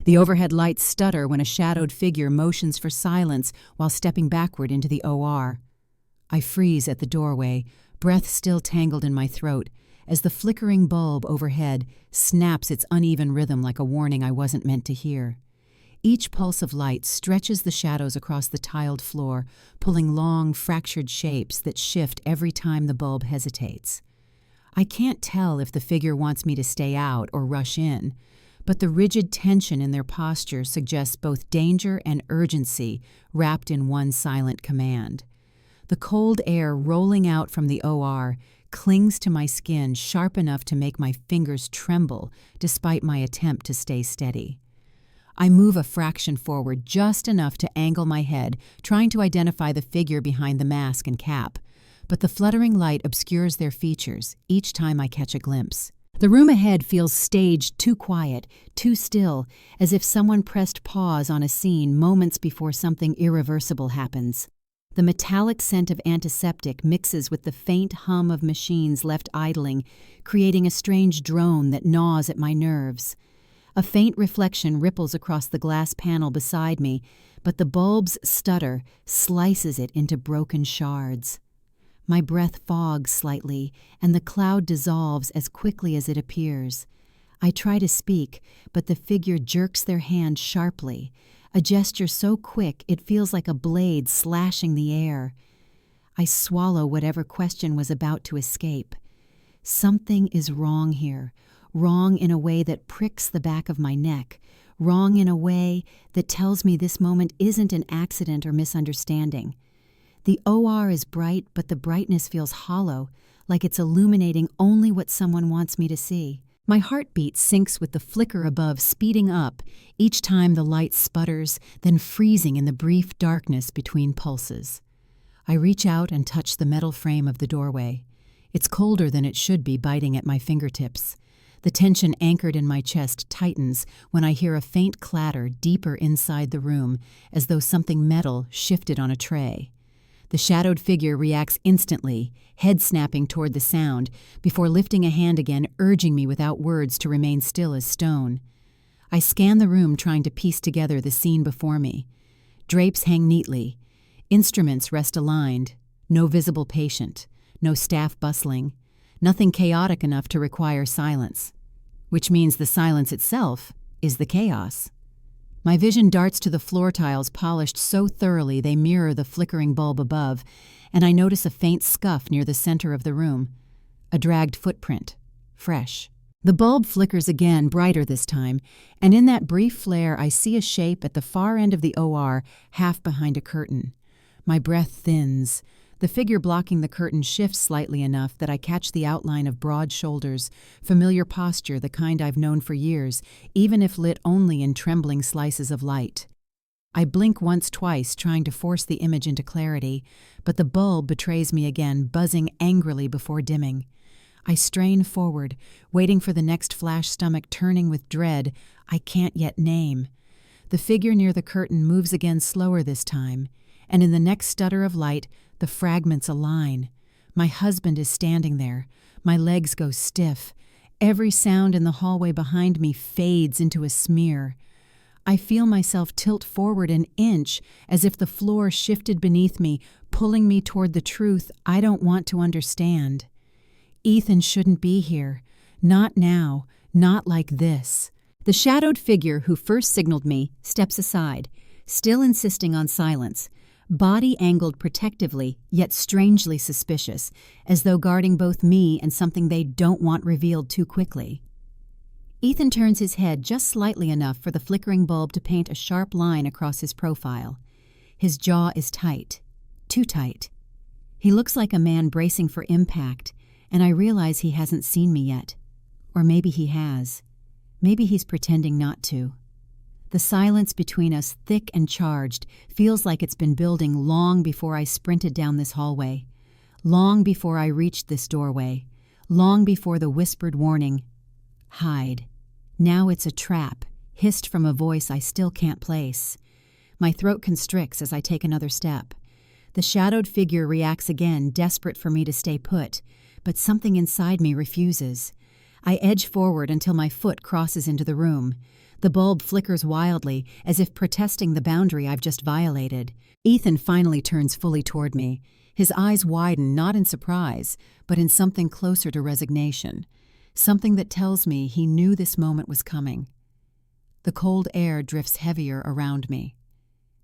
The overhead lights stutter when a shadowed figure motions for silence while stepping backward into the OR. I freeze at the doorway, breath still tangled in my throat, as the flickering bulb overhead snaps its uneven rhythm like a warning I wasn't meant to hear. Each pulse of light stretches the shadows across the tiled floor, pulling long, fractured shapes that shift every time the bulb hesitates. I can't tell if the figure wants me to stay out or rush in, but the rigid tension in their posture suggests both danger and urgency wrapped in one silent command. The cold air rolling out from the OR clings to my skin sharp enough to make my fingers tremble despite my attempt to stay steady. I move a fraction forward, just enough to angle my head, trying to identify the figure behind the mask and cap, but the fluttering light obscures their features each time I catch a glimpse. The room ahead feels staged, too quiet, too still, as if someone pressed pause on a scene moments before something irreversible happens. The metallic scent of antiseptic mixes with the faint hum of machines left idling, creating a strange drone that gnaws at my nerves. A faint reflection ripples across the glass panel beside me, but the bulb's stutter slices it into broken shards. My breath fogs slightly, and the cloud dissolves as quickly as it appears. I try to speak, but the figure jerks their hand sharply, a gesture so quick it feels like a blade slashing the air. I swallow whatever question was about to escape. Something is wrong here, wrong in a way that pricks the back of my neck, wrong in a way that tells me this moment isn't an accident or misunderstanding. The OR is bright, but the brightness feels hollow, like it's illuminating only what someone wants me to see. My heartbeat syncs with the flicker above, speeding up, each time the light sputters, then freezing in the brief darkness between pulses. I reach out and touch the metal frame of the doorway. It's colder than it should be, biting at my fingertips. The tension anchored in my chest tightens when I hear a faint clatter deeper inside the room, as though something metal shifted on a tray. The shadowed figure reacts instantly, head snapping toward the sound, before lifting a hand again, urging me without words to remain still as stone. I scan the room, trying to piece together the scene before me. Drapes hang neatly. Instruments rest aligned. No visible patient. No staff bustling. Nothing chaotic enough to require silence. Which means the silence itself is the chaos. My vision darts to the floor tiles, polished so thoroughly they mirror the flickering bulb above, and I notice a faint scuff near the center of the room. A dragged footprint. Fresh. The bulb flickers again, brighter this time, and in that brief flare I see a shape at the far end of the OR, half behind a curtain. My breath thins. The figure blocking the curtain shifts slightly enough that I catch the outline of broad shoulders, familiar posture, the kind I've known for years, even if lit only in trembling slices of light. I blink twice, trying to force the image into clarity, but the bulb betrays me again, buzzing angrily before dimming. I strain forward, waiting for the next flash, stomach turning with dread I can't yet name. The figure near the curtain moves again, slower this time, and in the next stutter of light, the fragments align. My husband is standing there. My legs go stiff. Every sound in the hallway behind me fades into a smear. I feel myself tilt forward an inch, as if the floor shifted beneath me, pulling me toward the truth I don't want to understand. Ethan shouldn't be here. Not now. Not like this. The shadowed figure who first signaled me steps aside, still insisting on silence. Body angled protectively, yet strangely suspicious, as though guarding both me and something they don't want revealed too quickly. Ethan turns his head just slightly enough for the flickering bulb to paint a sharp line across his profile. His jaw is tight. Too tight. He looks like a man bracing for impact, and I realize he hasn't seen me yet. Or maybe he has. Maybe he's pretending not to. The silence between us, thick and charged, feels like it's been building long before I sprinted down this hallway, long before I reached this doorway, long before the whispered warning, "Hide." Now it's a trap, hissed from a voice I still can't place. My throat constricts as I take another step. The shadowed figure reacts again, desperate for me to stay put, but something inside me refuses. I edge forward until my foot crosses into the room. The bulb flickers wildly, as if protesting the boundary I've just violated. Ethan finally turns fully toward me. His eyes widen not in surprise, but in something closer to resignation. Something that tells me he knew this moment was coming. The cold air drifts heavier around me.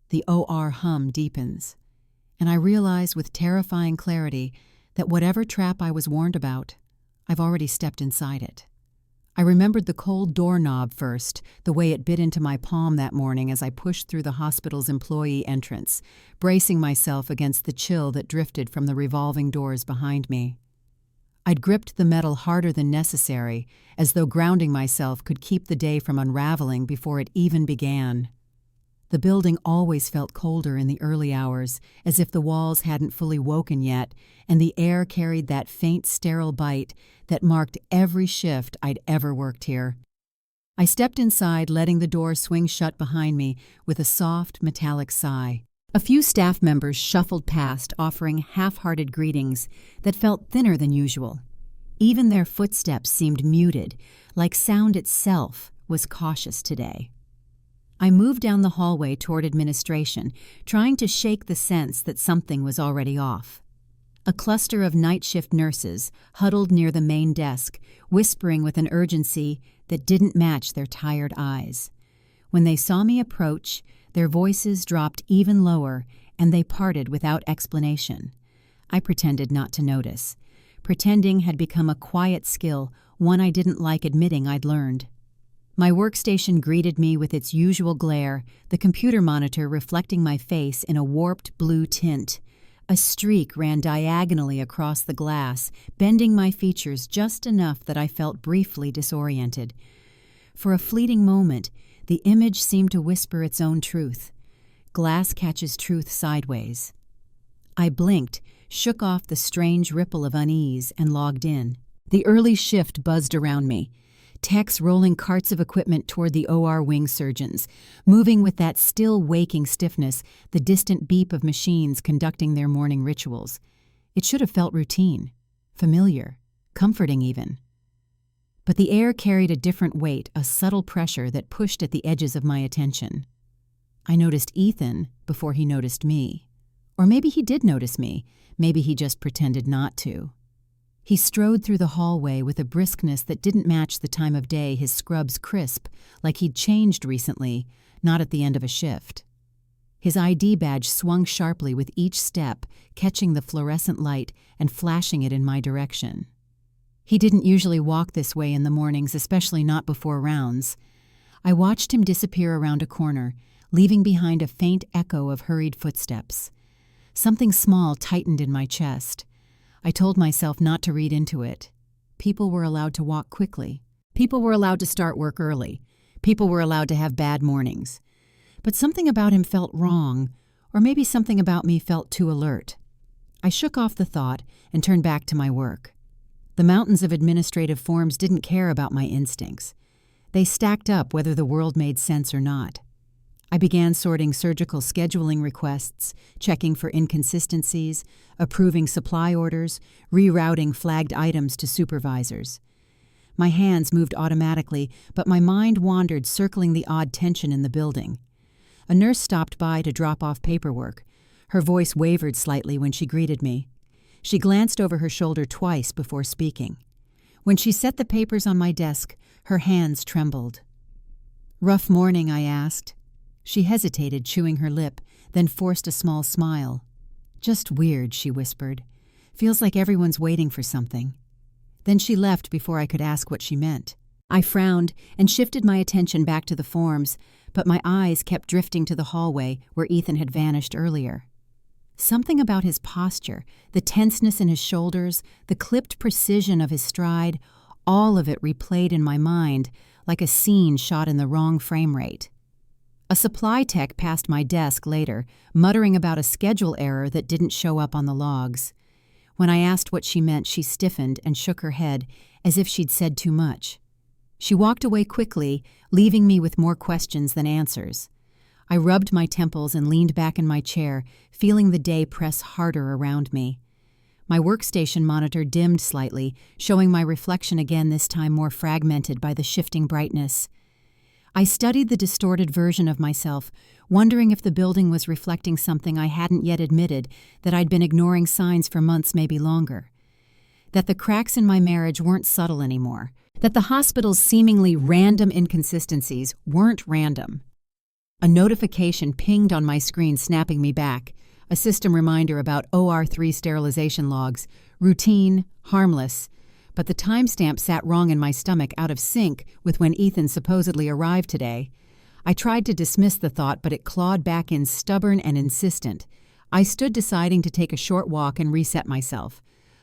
The OR hum deepens. And I realize with terrifying clarity that whatever trap I was warned about, I've already stepped inside it. I remembered the cold doorknob first, the way it bit into my palm that morning as I pushed through the hospital's employee entrance, bracing myself against the chill that drifted from the revolving doors behind me. I'd gripped the metal harder than necessary, as though grounding myself could keep the day from unraveling before it even began. The building always felt colder in the early hours, as if the walls hadn't fully woken yet, and the air carried that faint, sterile bite that marked every shift I'd ever worked here. I stepped inside, letting the door swing shut behind me with a soft, metallic sigh. A few staff members shuffled past, offering half-hearted greetings that felt thinner than usual. Even their footsteps seemed muted, like sound itself was cautious today. I moved down the hallway toward administration, trying to shake the sense that something was already off. A cluster of night shift nurses huddled near the main desk, whispering with an urgency that didn't match their tired eyes. When they saw me approach, their voices dropped even lower, and they parted without explanation. I pretended not to notice. Pretending had become a quiet skill, one I didn't like admitting I'd learned. My workstation greeted me with its usual glare, the computer monitor reflecting my face in a warped blue tint. A streak ran diagonally across the glass, bending my features just enough that I felt briefly disoriented. For a fleeting moment, the image seemed to whisper its own truth. Glass catches truth sideways. I blinked, shook off the strange ripple of unease, and logged in. The early shift buzzed around me. Techs rolling carts of equipment toward the OR wing surgeons, moving with that still waking stiffness, the distant beep of machines conducting their morning rituals. It should have felt routine, familiar, comforting even. But the air carried a different weight, a subtle pressure that pushed at the edges of my attention. I noticed Ethan before he noticed me. Or maybe he did notice me, maybe he just pretended not to. He strode through the hallway with a briskness that didn't match the time of day, his scrubs crisp, like he'd changed recently, not at the end of a shift. His ID badge swung sharply with each step, catching the fluorescent light and flashing it in my direction. He didn't usually walk this way in the mornings, especially not before rounds. I watched him disappear around a corner, leaving behind a faint echo of hurried footsteps. Something small tightened in my chest. I told myself not to read into it. People were allowed to walk quickly. People were allowed to start work early. People were allowed to have bad mornings. But something about him felt wrong, or maybe something about me felt too alert. I shook off the thought and turned back to my work. The mountains of administrative forms didn't care about my instincts. They stacked up whether the world made sense or not. I began sorting surgical scheduling requests, checking for inconsistencies, approving supply orders, rerouting flagged items to supervisors. My hands moved automatically, but my mind wandered, circling the odd tension in the building. A nurse stopped by to drop off paperwork. Her voice wavered slightly when she greeted me. She glanced over her shoulder twice before speaking. When she set the papers on my desk, her hands trembled. "Rough morning?" I asked. She hesitated, chewing her lip, then forced a small smile. "Just weird," she whispered. "Feels like everyone's waiting for something." Then she left before I could ask what she meant. I frowned and shifted my attention back to the forms, but my eyes kept drifting to the hallway where Ethan had vanished earlier. Something about his posture, the tenseness in his shoulders, the clipped precision of his stride, all of it replayed in my mind like a scene shot in the wrong frame rate. A supply tech passed my desk later, muttering about a schedule error that didn't show up on the logs. When I asked what she meant, she stiffened and shook her head, as if she'd said too much. She walked away quickly, leaving me with more questions than answers. I rubbed my temples and leaned back in my chair, feeling the day press harder around me. My workstation monitor dimmed slightly, showing my reflection again, this time more fragmented by the shifting brightness. I studied the distorted version of myself, wondering if the building was reflecting something I hadn't yet admitted, that I'd been ignoring signs for months, maybe longer. That the cracks in my marriage weren't subtle anymore. That the hospital's seemingly random inconsistencies weren't random. A notification pinged on my screen, snapping me back. A system reminder about OR3 sterilization logs. Routine, harmless. But the timestamp sat wrong in my stomach, out of sync with when Ethan supposedly arrived today. I tried to dismiss the thought, but it clawed back in, stubborn and insistent. I stood deciding to take a short walk and reset myself.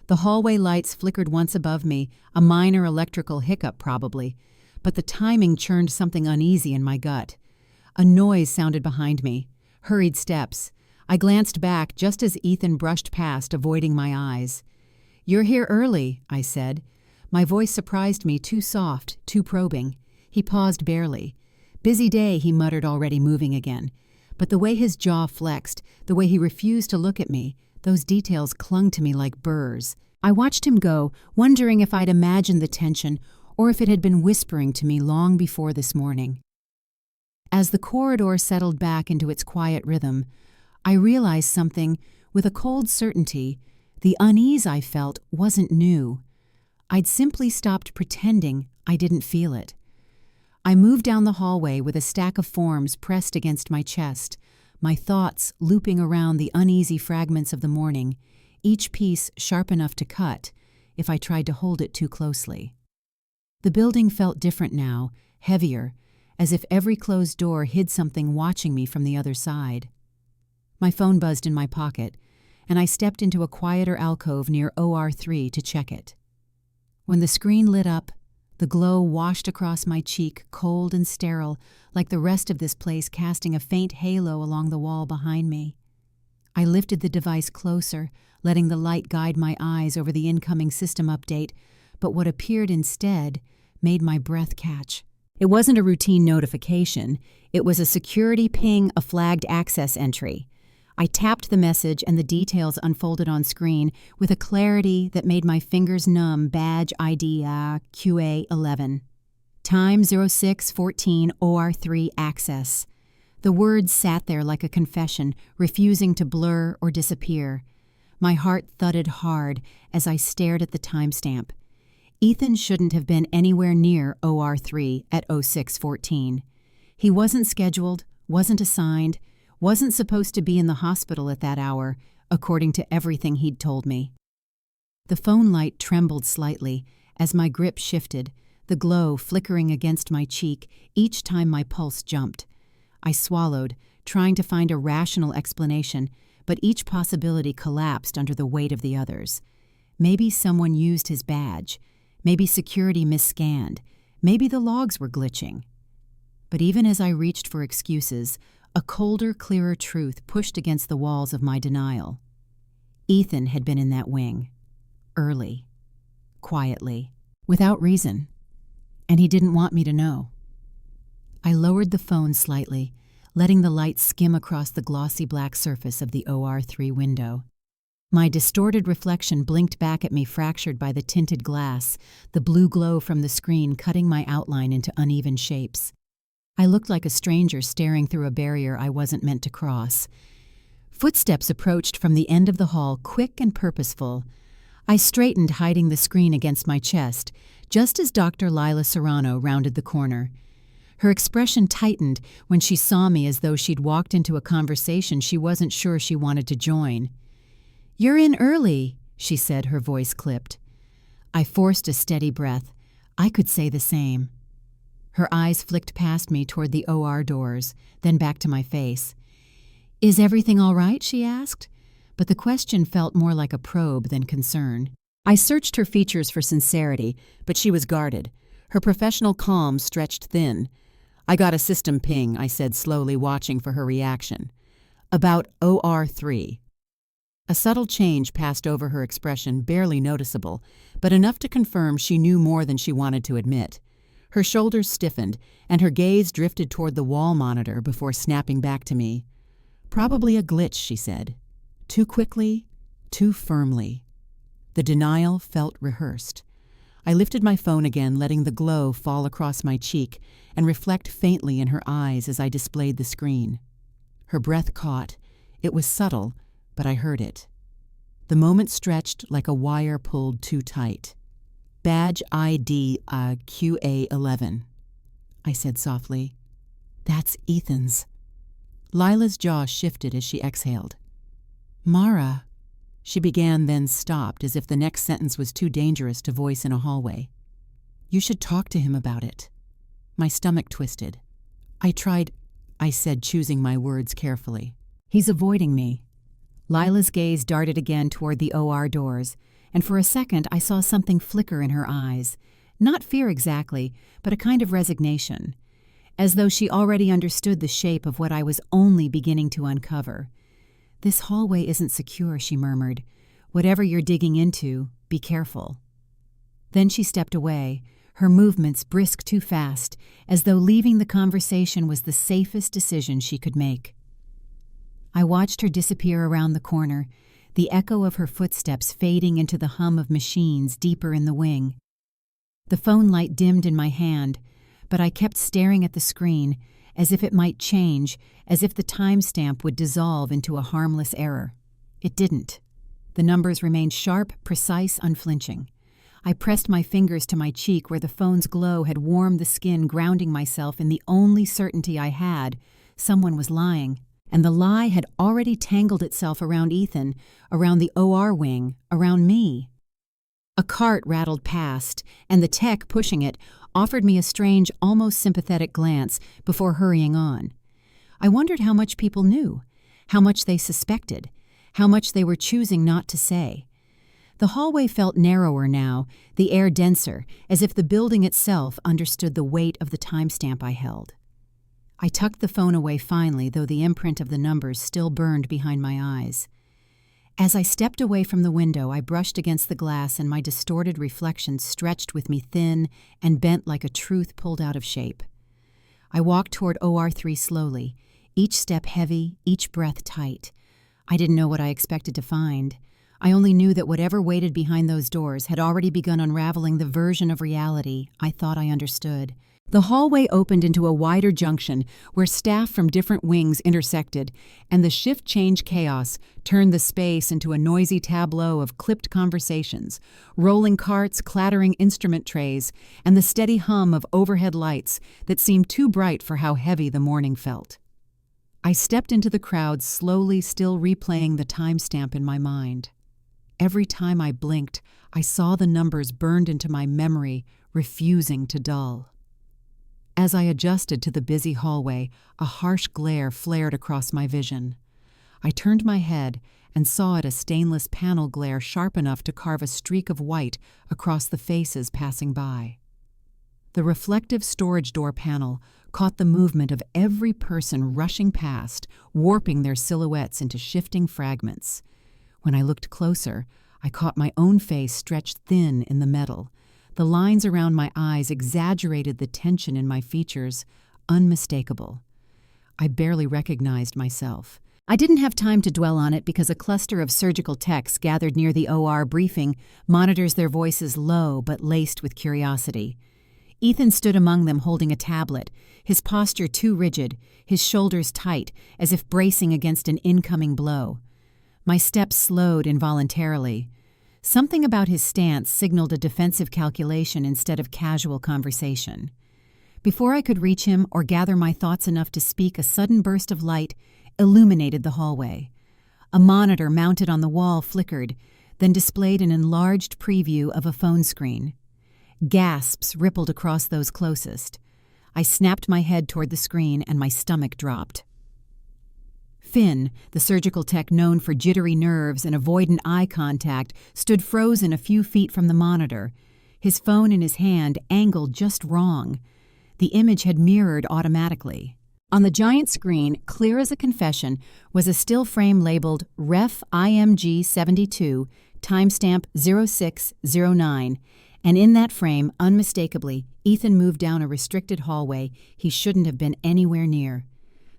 The hallway lights flickered once above me, a minor electrical hiccup probably, but the timing churned something uneasy in my gut. A noise sounded behind me. Hurried steps. I glanced back just as Ethan brushed past, avoiding my eyes. "You're here early," I said. My voice surprised me, too soft, too probing. He paused barely. "Busy day," he muttered, already moving again. But the way his jaw flexed, the way he refused to look at me, those details clung to me like burrs. I watched him go, wondering if I'd imagined the tension or if it had been whispering to me long before this morning. As the corridor settled back into its quiet rhythm, I realized something with a cold certainty. The unease I felt wasn't new. I'd simply stopped pretending I didn't feel it. I moved down the hallway with a stack of forms pressed against my chest, my thoughts looping around the uneasy fragments of the morning, each piece sharp enough to cut if I tried to hold it too closely. The building felt different now, heavier, as if every closed door hid something watching me from the other side. My phone buzzed in my pocket, and I stepped into a quieter alcove near OR3 to check it. When the screen lit up, the glow washed across my cheek, cold and sterile, like the rest of this place casting a faint halo along the wall behind me. I lifted the device closer, letting the light guide my eyes over the incoming system update, but what appeared instead made my breath catch. It wasn't a routine notification. It was a security ping, a flagged access entry. I tapped the message and the details unfolded on screen with a clarity that made my fingers numb. Badge ID QA11. Time 06:14 OR3 access. The words sat there like a confession, refusing to blur or disappear. My heart thudded hard as I stared at the timestamp. Ethan shouldn't have been anywhere near OR3 at 06:14. He wasn't scheduled, wasn't assigned, wasn't supposed to be in the hospital at that hour, according to everything he'd told me. The phone light trembled slightly as my grip shifted, the glow flickering against my cheek each time my pulse jumped. I swallowed, trying to find a rational explanation, but each possibility collapsed under the weight of the others. Maybe someone used his badge. Maybe security misscanned. Maybe the logs were glitching. But even as I reached for excuses, a colder, clearer truth pushed against the walls of my denial. Ethan had been in that wing. Early. Quietly. Without reason. And he didn't want me to know. I lowered the phone slightly, letting the light skim across the glossy black surface of the OR3 window. My distorted reflection blinked back at me, fractured by the tinted glass, the blue glow from the screen cutting my outline into uneven shapes. I looked like a stranger staring through a barrier I wasn't meant to cross. Footsteps approached from the end of the hall, quick and purposeful. I straightened, hiding the screen against my chest, just as Dr. Lila Serrano rounded the corner. Her expression tightened when she saw me, as though she'd walked into a conversation she wasn't sure she wanted to join. "You're in early," she said, her voice clipped. I forced a steady breath. I could say the same. Her eyes flicked past me toward the OR doors, then back to my face. "Is everything all right?" she asked, but the question felt more like a probe than concern. I searched her features for sincerity, but she was guarded. Her professional calm stretched thin. "I got a system ping," I said, slowly, watching for her reaction. "About OR3. A subtle change passed over her expression, barely noticeable, but enough to confirm she knew more than she wanted to admit. Her shoulders stiffened, and her gaze drifted toward the wall monitor before snapping back to me. "Probably a glitch," she said. Too quickly, too firmly. The denial felt rehearsed. I lifted my phone again, letting the glow fall across my cheek and reflect faintly in her eyes as I displayed the screen. Her breath caught. It was subtle, but I heard it. The moment stretched like a wire pulled too tight. "Badge ID QA11, I said softly. "That's Ethan's." Lila's jaw shifted as she exhaled. "Mara," she began, then stopped as if the next sentence was too dangerous to voice in a hallway. "You should talk to him about it." My stomach twisted. "I tried," I said, choosing my words carefully. "He's avoiding me." Lila's gaze darted again toward the OR doors, and for a second I saw something flicker in her eyes. Not fear exactly, but a kind of resignation, as though she already understood the shape of what I was only beginning to uncover. "This hallway isn't secure," she murmured. "Whatever you're digging into, be careful." Then she stepped away, her movements brisk too fast, as though leaving the conversation was the safest decision she could make. I watched her disappear around the corner, the echo of her footsteps fading into the hum of machines deeper in the wing. The phone light dimmed in my hand, but I kept staring at the screen, as if it might change, as if the timestamp would dissolve into a harmless error. It didn't. The numbers remained sharp, precise, unflinching. I pressed my fingers to my cheek where the phone's glow had warmed the skin, grounding myself in the only certainty I had: someone was lying. And the lie had already tangled itself around Ethan, around the OR wing, around me. A cart rattled past, and the tech pushing it offered me a strange, almost sympathetic glance before hurrying on. I wondered how much people knew, how much they suspected, how much they were choosing not to say. The hallway felt narrower now, the air denser, as if the building itself understood the weight of the timestamp I held. I tucked the phone away finally, though the imprint of the numbers still burned behind my eyes. As I stepped away from the window, I brushed against the glass, and my distorted reflection stretched with me thin and bent like a truth pulled out of shape. I walked toward OR3 slowly, each step heavy, each breath tight. I didn't know what I expected to find. I only knew that whatever waited behind those doors had already begun unraveling the version of reality I thought I understood. The hallway opened into a wider junction where staff from different wings intersected, and the shift-change chaos turned the space into a noisy tableau of clipped conversations, rolling carts, clattering instrument trays, and the steady hum of overhead lights that seemed too bright for how heavy the morning felt. I stepped into the crowd, slowly, still replaying the timestamp in my mind. Every time I blinked, I saw the numbers burned into my memory, refusing to dull. As I adjusted to the busy hallway, a harsh glare flared across my vision. I turned my head and saw it a stainless panel glare sharp enough to carve a streak of white across the faces passing by. The reflective storage door panel caught the movement of every person rushing past, warping their silhouettes into shifting fragments. When I looked closer, I caught my own face stretched thin in the metal. The lines around my eyes exaggerated the tension in my features, unmistakable. I barely recognized myself. I didn't have time to dwell on it because a cluster of surgical techs gathered near the OR briefing monitors, their voices low but laced with curiosity. Ethan stood among them holding a tablet, his posture too rigid, his shoulders tight, as if bracing against an incoming blow. My steps slowed involuntarily. Something about his stance signaled a defensive calculation instead of casual conversation. Before I could reach him or gather my thoughts enough to speak, a sudden burst of light illuminated the hallway. A monitor mounted on the wall flickered, then displayed an enlarged preview of a phone screen. Gasps rippled across those closest. I snapped my head toward the screen, and my stomach dropped. Finn, the surgical tech known for jittery nerves and avoidant eye contact, stood frozen a few feet from the monitor, his phone in his hand, angled just wrong. The image had mirrored automatically. On the giant screen, clear as a confession, was a still frame labeled Ref IMG 72, timestamp 0609, and in that frame, unmistakably, Ethan moved down a restricted hallway he shouldn't have been anywhere near.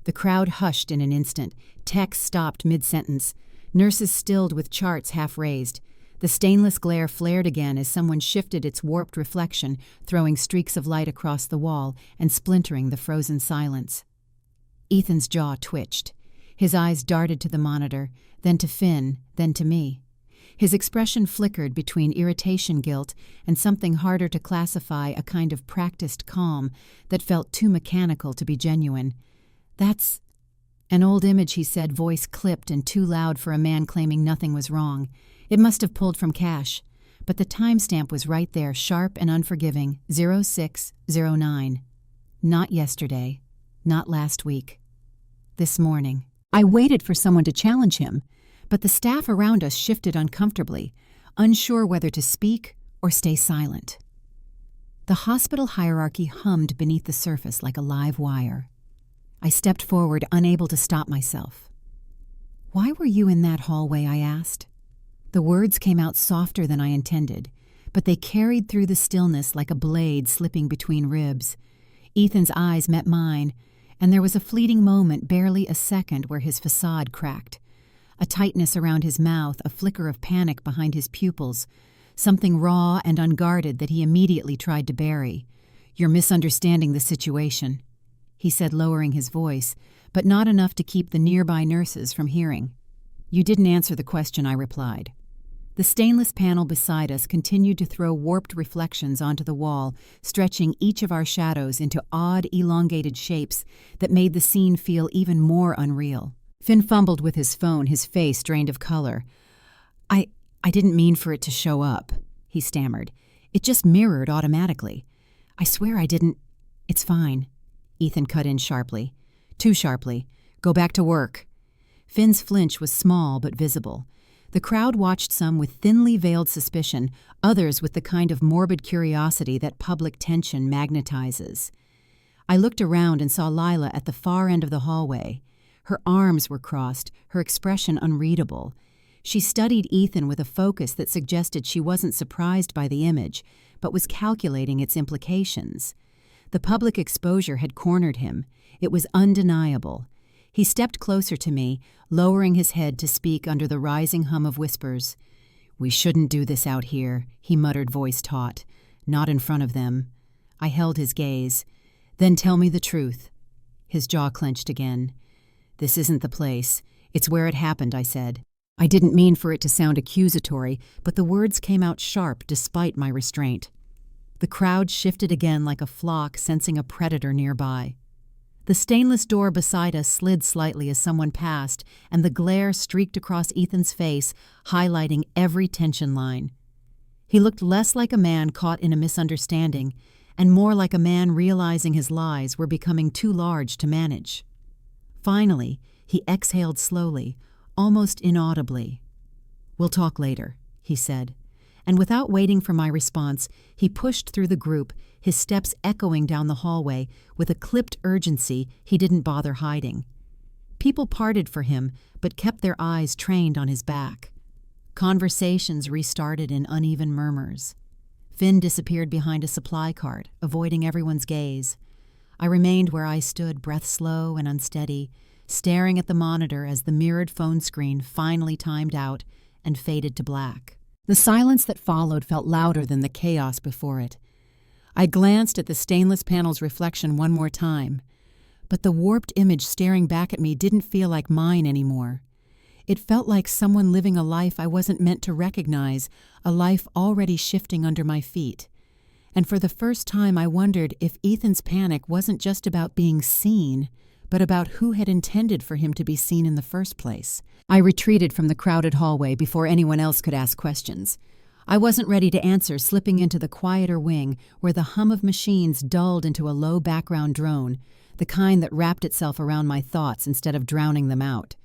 The crowd hushed in an instant. Techs stopped mid-sentence. Nurses stilled with charts half raised. The stainless glare flared again as someone shifted its warped reflection, throwing streaks of light across the wall and splintering the frozen silence. Ethan's jaw twitched. His eyes darted to the monitor, then to Finn, then to me. His expression flickered between irritation, guilt, and something harder to classify, a kind of practiced calm that felt too mechanical to be genuine. "That's an old image," he said, voice clipped and too loud for a man claiming nothing was wrong. "It must have pulled from cache." But the timestamp was right there, sharp and unforgiving, 0609. Not yesterday, not last week. This morning. I waited for someone to challenge him, but the staff around us shifted uncomfortably, unsure whether to speak or stay silent. The hospital hierarchy hummed beneath the surface like a live wire. I stepped forward, unable to stop myself. "Why were you in that hallway?" I asked. The words came out softer than I intended, but they carried through the stillness like a blade slipping between ribs. Ethan's eyes met mine, and there was a fleeting moment, barely a second, where his facade cracked. A tightness around his mouth, a flicker of panic behind his pupils, something raw and unguarded that he immediately tried to bury. "You're misunderstanding the situation," he said, lowering his voice, but not enough to keep the nearby nurses from hearing. "You didn't answer the question," I replied. The stainless panel beside us continued to throw warped reflections onto the wall, stretching each of our shadows into odd, elongated shapes that made the scene feel even more unreal. Finn fumbled with his phone, his face drained of color. I didn't mean for it to show up," he stammered. "It just mirrored automatically. I swear I didn't—" "It's fine," Ethan cut in sharply. Too sharply. "Go back to work." Finn's flinch was small but visible. The crowd watched, some with thinly veiled suspicion, others with the kind of morbid curiosity that public tension magnetizes. I looked around and saw Lila at the far end of the hallway. Her arms were crossed, her expression unreadable. She studied Ethan with a focus that suggested she wasn't surprised by the image, but was calculating its implications. The public exposure had cornered him. It was undeniable. He stepped closer to me, lowering his head to speak under the rising hum of whispers. "We shouldn't do this out here," he muttered, voice taut. "Not in front of them." I held his gaze. "Then tell me the truth." His jaw clenched again. "This isn't the place. It's where it happened," I said. I didn't mean for it to sound accusatory, but the words came out sharp despite my restraint. The crowd shifted again like a flock sensing a predator nearby. The stainless door beside us slid slightly as someone passed, and the glare streaked across Ethan's face, highlighting every tension line. He looked less like a man caught in a misunderstanding, and more like a man realizing his lies were becoming too large to manage. Finally, he exhaled slowly, almost inaudibly. "We'll talk later," he said. And without waiting for my response, he pushed through the group, his steps echoing down the hallway with a clipped urgency he didn't bother hiding. People parted for him, but kept their eyes trained on his back. Conversations restarted in uneven murmurs. Finn disappeared behind a supply cart, avoiding everyone's gaze. I remained where I stood, breath slow and unsteady, staring at the monitor as the mirrored phone screen finally timed out and faded to black. The silence that followed felt louder than the chaos before it. I glanced at the stainless panel's reflection one more time, but the warped image staring back at me didn't feel like mine anymore. It felt like someone living a life I wasn't meant to recognize, a life already shifting under my feet. And for the first time I wondered if Ethan's panic wasn't just about being seen, but about who had intended for him to be seen in the first place. I retreated from the crowded hallway before anyone else could ask questions. I wasn't ready to answer, slipping into the quieter wing where the hum of machines dulled into a low background drone, the kind that wrapped itself around my thoughts instead of drowning them out.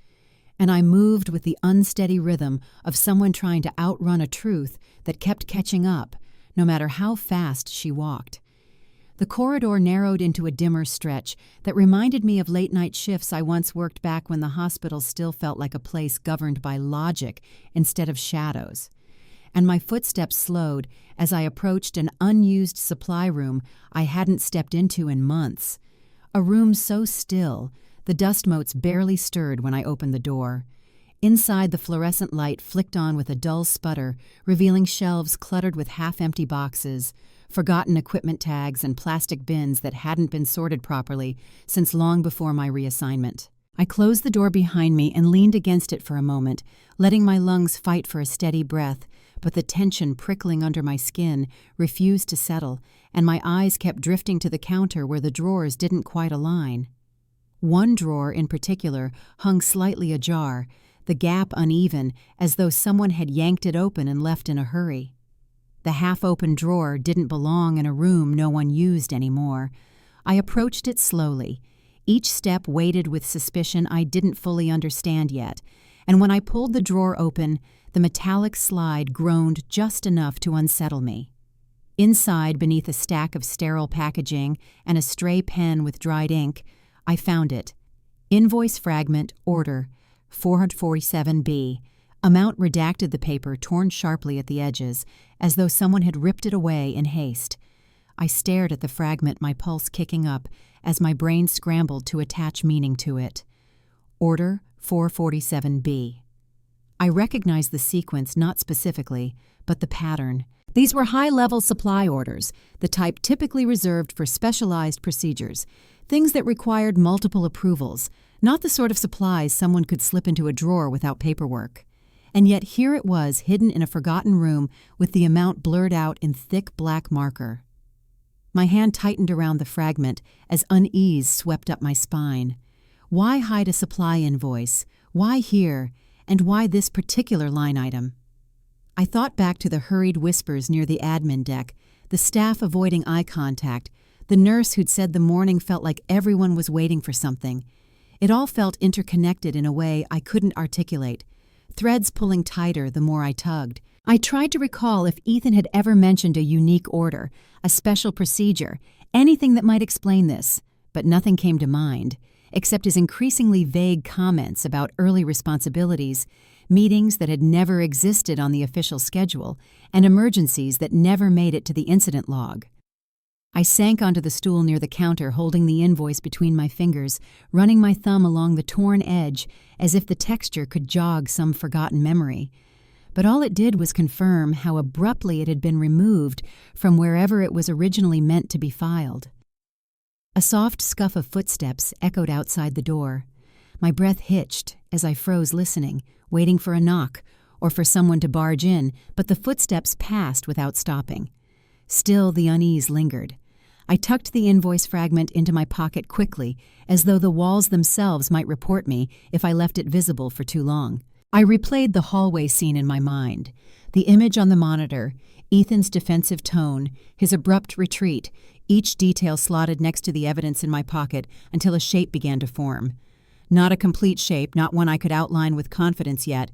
And I moved with the unsteady rhythm of someone trying to outrun a truth that kept catching up, no matter how fast she walked. The corridor narrowed into a dimmer stretch that reminded me of late-night shifts I once worked back when the hospital still felt like a place governed by logic instead of shadows. And my footsteps slowed as I approached an unused supply room I hadn't stepped into in months. A room so still, the dust motes barely stirred when I opened the door. Inside, the fluorescent light flicked on with a dull sputter, revealing shelves cluttered with half-empty boxes, forgotten equipment tags, and plastic bins that hadn't been sorted properly since long before my reassignment. I closed the door behind me and leaned against it for a moment, letting my lungs fight for a steady breath, but the tension prickling under my skin refused to settle, and my eyes kept drifting to the counter where the drawers didn't quite align. One drawer in particular hung slightly ajar, the gap uneven, as though someone had yanked it open and left in a hurry. The half-open drawer didn't belong in a room no one used anymore. I approached it slowly. Each step weighted with suspicion I didn't fully understand yet, and when I pulled the drawer open, the metallic slide groaned just enough to unsettle me. Inside, beneath a stack of sterile packaging and a stray pen with dried ink, I found it. Invoice fragment, order, 447B. Amount redacted, the paper torn sharply at the edges, as though someone had ripped it away in haste. I stared at the fragment, my pulse kicking up, as my brain scrambled to attach meaning to it. Order 447B. I recognized the sequence not specifically, but the pattern. These were high-level supply orders, the type typically reserved for specialized procedures, things that required multiple approvals, not the sort of supplies someone could slip into a drawer without paperwork. And yet here it was, hidden in a forgotten room with the amount blurred out in thick black marker. My hand tightened around the fragment as unease swept up my spine. Why hide a supply invoice? Why here? And why this particular line item? I thought back to the hurried whispers near the admin deck, the staff avoiding eye contact, the nurse who'd said the morning felt like everyone was waiting for something. It all felt interconnected in a way I couldn't articulate, threads pulling tighter the more I tugged. I tried to recall if Ethan had ever mentioned a unique order, a special procedure, anything that might explain this, but nothing came to mind, except his increasingly vague comments about early responsibilities, meetings that had never existed on the official schedule, and emergencies that never made it to the incident log. I sank onto the stool near the counter, holding the invoice between my fingers, running my thumb along the torn edge as if the texture could jog some forgotten memory. But all it did was confirm how abruptly it had been removed from wherever it was originally meant to be filed. A soft scuff of footsteps echoed outside the door. My breath hitched as I froze listening, waiting for a knock or for someone to barge in, but the footsteps passed without stopping. Still, the unease lingered. I tucked the invoice fragment into my pocket quickly, as though the walls themselves might report me if I left it visible for too long. I replayed the hallway scene in my mind, the image on the monitor, Ethan's defensive tone, his abrupt retreat, each detail slotted next to the evidence in my pocket until a shape began to form. Not a complete shape, not one I could outline with confidence yet,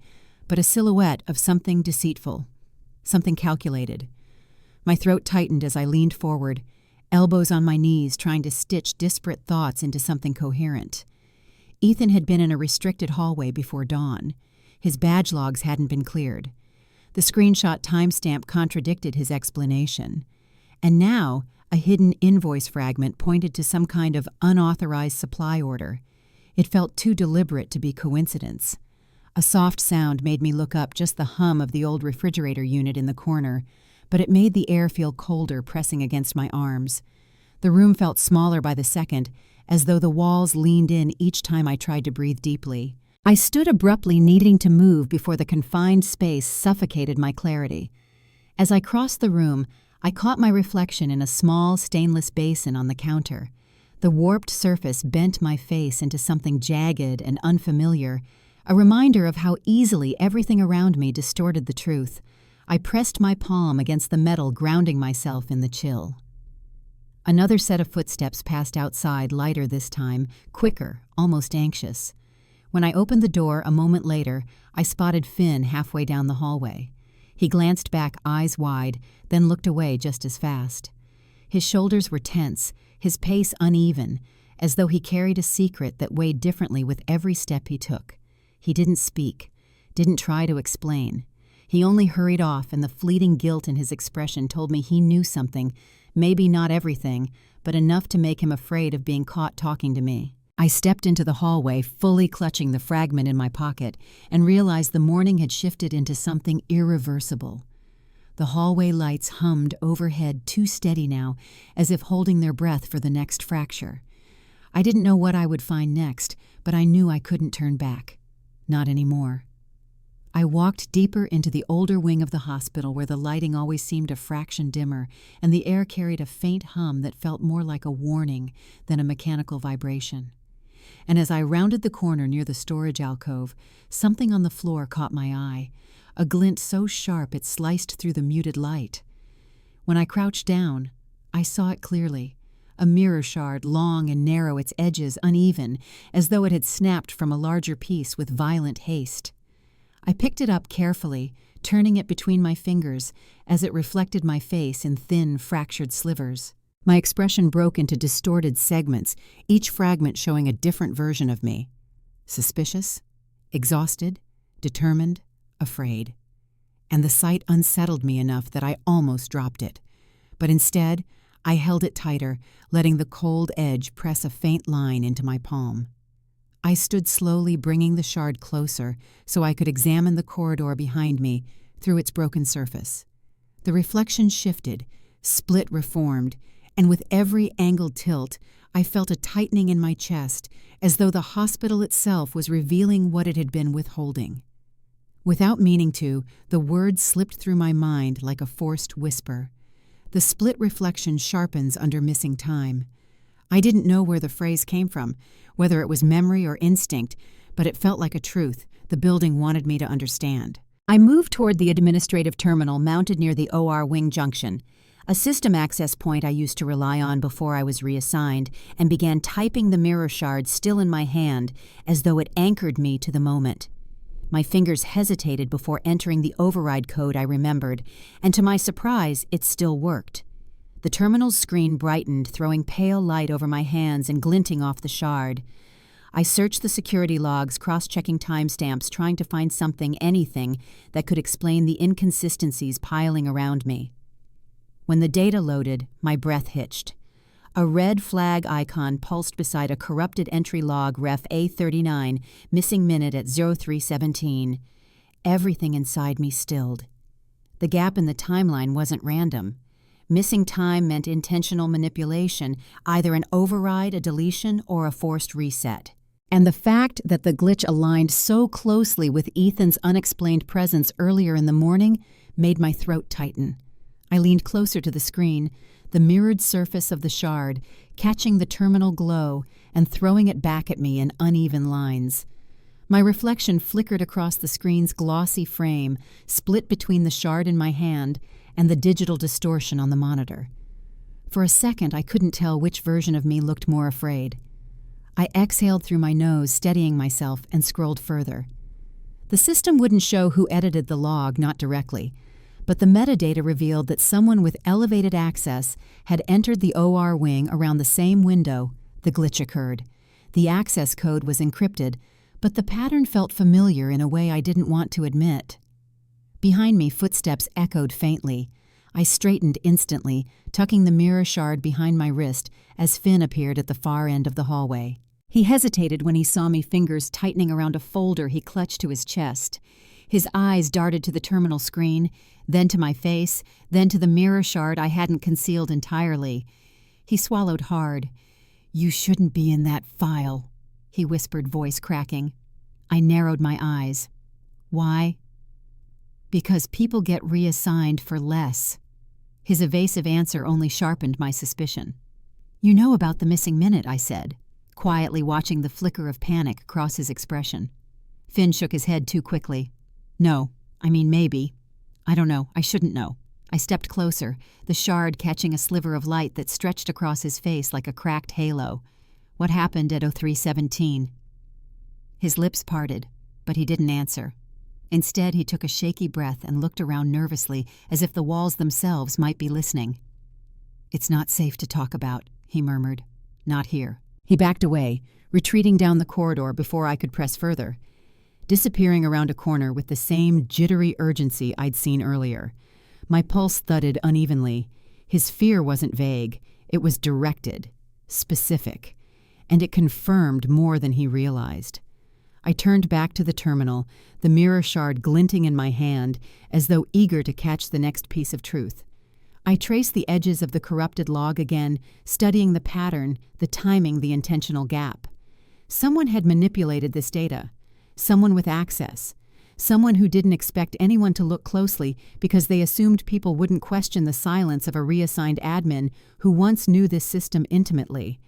but a silhouette of something deceitful, something calculated. My throat tightened as I leaned forward, elbows on my knees trying to stitch disparate thoughts into something coherent. Ethan had been in a restricted hallway before dawn. His badge logs hadn't been cleared. The screenshot timestamp contradicted his explanation. And now, a hidden invoice fragment pointed to some kind of unauthorized supply order. It felt too deliberate to be coincidence. A soft sound made me look up, just the hum of the old refrigerator unit in the corner, but it made the air feel colder pressing against my arms. The room felt smaller by the second, as though the walls leaned in each time I tried to breathe deeply. I stood abruptly, needing to move before the confined space suffocated my clarity. As I crossed the room, I caught my reflection in a small stainless basin on the counter. The warped surface bent my face into something jagged and unfamiliar, a reminder of how easily everything around me distorted the truth. I pressed my palm against the metal, grounding myself in the chill. Another set of footsteps passed outside, lighter this time, quicker, almost anxious. When I opened the door a moment later, I spotted Finn halfway down the hallway. He glanced back, eyes wide, then looked away just as fast. His shoulders were tense, his pace uneven, as though he carried a secret that weighed differently with every step he took. He didn't speak, didn't try to explain. He only hurried off, and the fleeting guilt in his expression told me he knew something, maybe not everything, but enough to make him afraid of being caught talking to me. I stepped into the hallway, fully clutching the fragment in my pocket, and realized the morning had shifted into something irreversible. The hallway lights hummed overhead, too steady now, as if holding their breath for the next fracture. I didn't know what I would find next, but I knew I couldn't turn back. Not anymore. I walked deeper into the older wing of the hospital where the lighting always seemed a fraction dimmer, and the air carried a faint hum that felt more like a warning than a mechanical vibration. And as I rounded the corner near the storage alcove, something on the floor caught my eye, a glint so sharp it sliced through the muted light. When I crouched down, I saw it clearly, a mirror shard, long and narrow, its edges uneven, as though it had snapped from a larger piece with violent haste. I picked it up carefully, turning it between my fingers as it reflected my face in thin, fractured slivers. My expression broke into distorted segments, each fragment showing a different version of me. Suspicious, exhausted, determined, afraid. And the sight unsettled me enough that I almost dropped it. But instead, I held it tighter, letting the cold edge press a faint line into my palm. I stood slowly, bringing the shard closer so I could examine the corridor behind me through its broken surface. The reflection shifted, split reformed, and with every angled tilt, I felt a tightening in my chest, as though the hospital itself was revealing what it had been withholding. Without meaning to, the words slipped through my mind like a forced whisper. The split reflection sharpens under missing time. I didn't know where the phrase came from, whether it was memory or instinct, but it felt like a truth the building wanted me to understand. I moved toward the administrative terminal mounted near the OR wing junction, a system access point I used to rely on before I was reassigned, and began typing the mirror shard still in my hand as though it anchored me to the moment. My fingers hesitated before entering the override code I remembered, and to my surprise, it still worked. The terminal's screen brightened, throwing pale light over my hands and glinting off the shard. I searched the security logs, cross-checking timestamps, trying to find something, anything, that could explain the inconsistencies piling around me. When the data loaded, my breath hitched. A red flag icon pulsed beside a corrupted entry log ref A39, missing minute at 0317. Everything inside me stilled. The gap in the timeline wasn't random. Missing time meant intentional manipulation, either an override, a deletion, or a forced reset. And the fact that the glitch aligned so closely with Ethan's unexplained presence earlier in the morning made my throat tighten. I leaned closer to the screen, the mirrored surface of the shard, catching the terminal glow and throwing it back at me in uneven lines. My reflection flickered across the screen's glossy frame, split between the shard in my hand and the digital distortion on the monitor. For a second, I couldn't tell which version of me looked more afraid. I exhaled through my nose, steadying myself, and scrolled further. The system wouldn't show who edited the log, not directly, but the metadata revealed that someone with elevated access had entered the OR wing around the same window the glitch occurred. The access code was encrypted, but the pattern felt familiar in a way I didn't want to admit. Behind me, footsteps echoed faintly. I straightened instantly, tucking the mirror shard behind my wrist as Finn appeared at the far end of the hallway. He hesitated when he saw me, fingers tightening around a folder he clutched to his chest. His eyes darted to the terminal screen, then to my face, then to the mirror shard I hadn't concealed entirely. He swallowed hard. "You shouldn't be in that file," he whispered, voice cracking. I narrowed my eyes. Why? Because people get reassigned for less. His evasive answer only sharpened my suspicion. "You know about the missing minute," I said, quietly watching the flicker of panic cross his expression. Finn shook his head too quickly. "No, I mean maybe. I don't know, I shouldn't know." I stepped closer, the shard catching a sliver of light that stretched across his face like a cracked halo. "What happened at 0317? His lips parted, but he didn't answer. Instead, he took a shaky breath and looked around nervously, as if the walls themselves might be listening. "It's not safe to talk about," he murmured. "Not here." He backed away, retreating down the corridor before I could press further, disappearing around a corner with the same jittery urgency I'd seen earlier. My pulse thudded unevenly. His fear wasn't vague. It was directed, specific. and it confirmed more than he realized. I turned back to the terminal, the mirror shard glinting in my hand, as though eager to catch the next piece of truth. I traced the edges of the corrupted log again, studying the pattern, the timing, the intentional gap. Someone had manipulated this data. Someone with access. Someone who didn't expect anyone to look closely because they assumed people wouldn't question the silence of a reassigned admin who once knew this system intimately.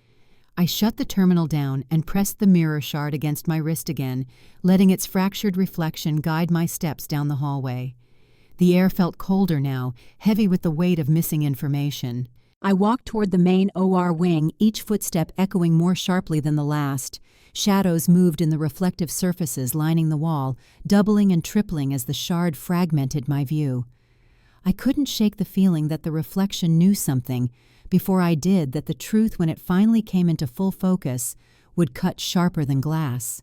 I shut the terminal down and pressed the mirror shard against my wrist again, letting its fractured reflection guide my steps down the hallway. The air felt colder now, heavy with the weight of missing information. I walked toward the main OR wing, each footstep echoing more sharply than the last. Shadows moved in the reflective surfaces lining the wall, doubling and tripling as the shard fragmented my view. I couldn't shake the feeling that the reflection knew something, before I did that the truth, when it finally came into full focus, would cut sharper than glass.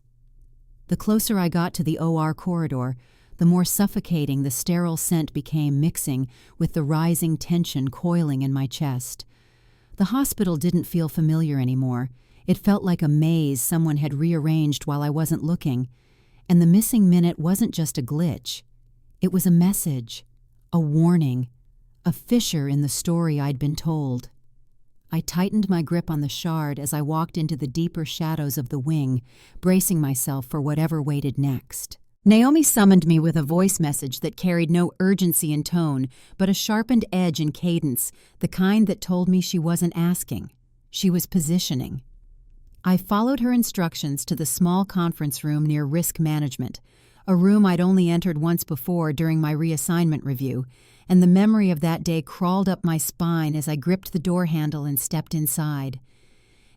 The closer I got to the OR corridor, the more suffocating the sterile scent became, mixing with the rising tension coiling in my chest. The hospital didn't feel familiar anymore. It felt like a maze someone had rearranged while I wasn't looking. And the missing minute wasn't just a glitch. It was a message, a warning, a fissure in the story I'd been told. I tightened my grip on the shard as I walked into the deeper shadows of the wing, bracing myself for whatever waited next. Naomi summoned me with a voice message that carried no urgency in tone, but a sharpened edge in cadence, the kind that told me she wasn't asking. She was positioning. I followed her instructions to the small conference room near risk management, a room I'd only entered once before during my reassignment review, and the memory of that day crawled up my spine as I gripped the door handle and stepped inside.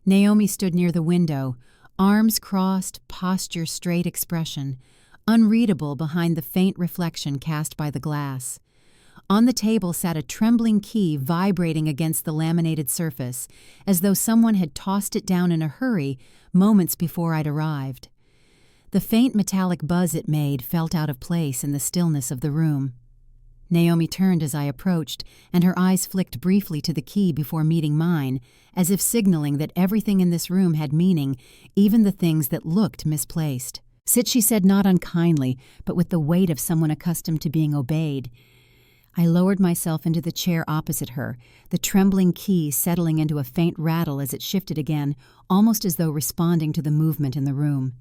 Naomi stood near the window, arms crossed, posture straight, expression unreadable behind the faint reflection cast by the glass. On the table sat a trembling key vibrating against the laminated surface, as though someone had tossed it down in a hurry moments before I'd arrived. The faint metallic buzz it made felt out of place in the stillness of the room. Naomi turned as I approached, and her eyes flicked briefly to the key before meeting mine, as if signaling that everything in this room had meaning, even the things that looked misplaced. Sit, she said, not unkindly, but with the weight of someone accustomed to being obeyed. I lowered myself into the chair opposite her, the trembling key settling into a faint rattle as it shifted again, almost as though responding to the movement in the room.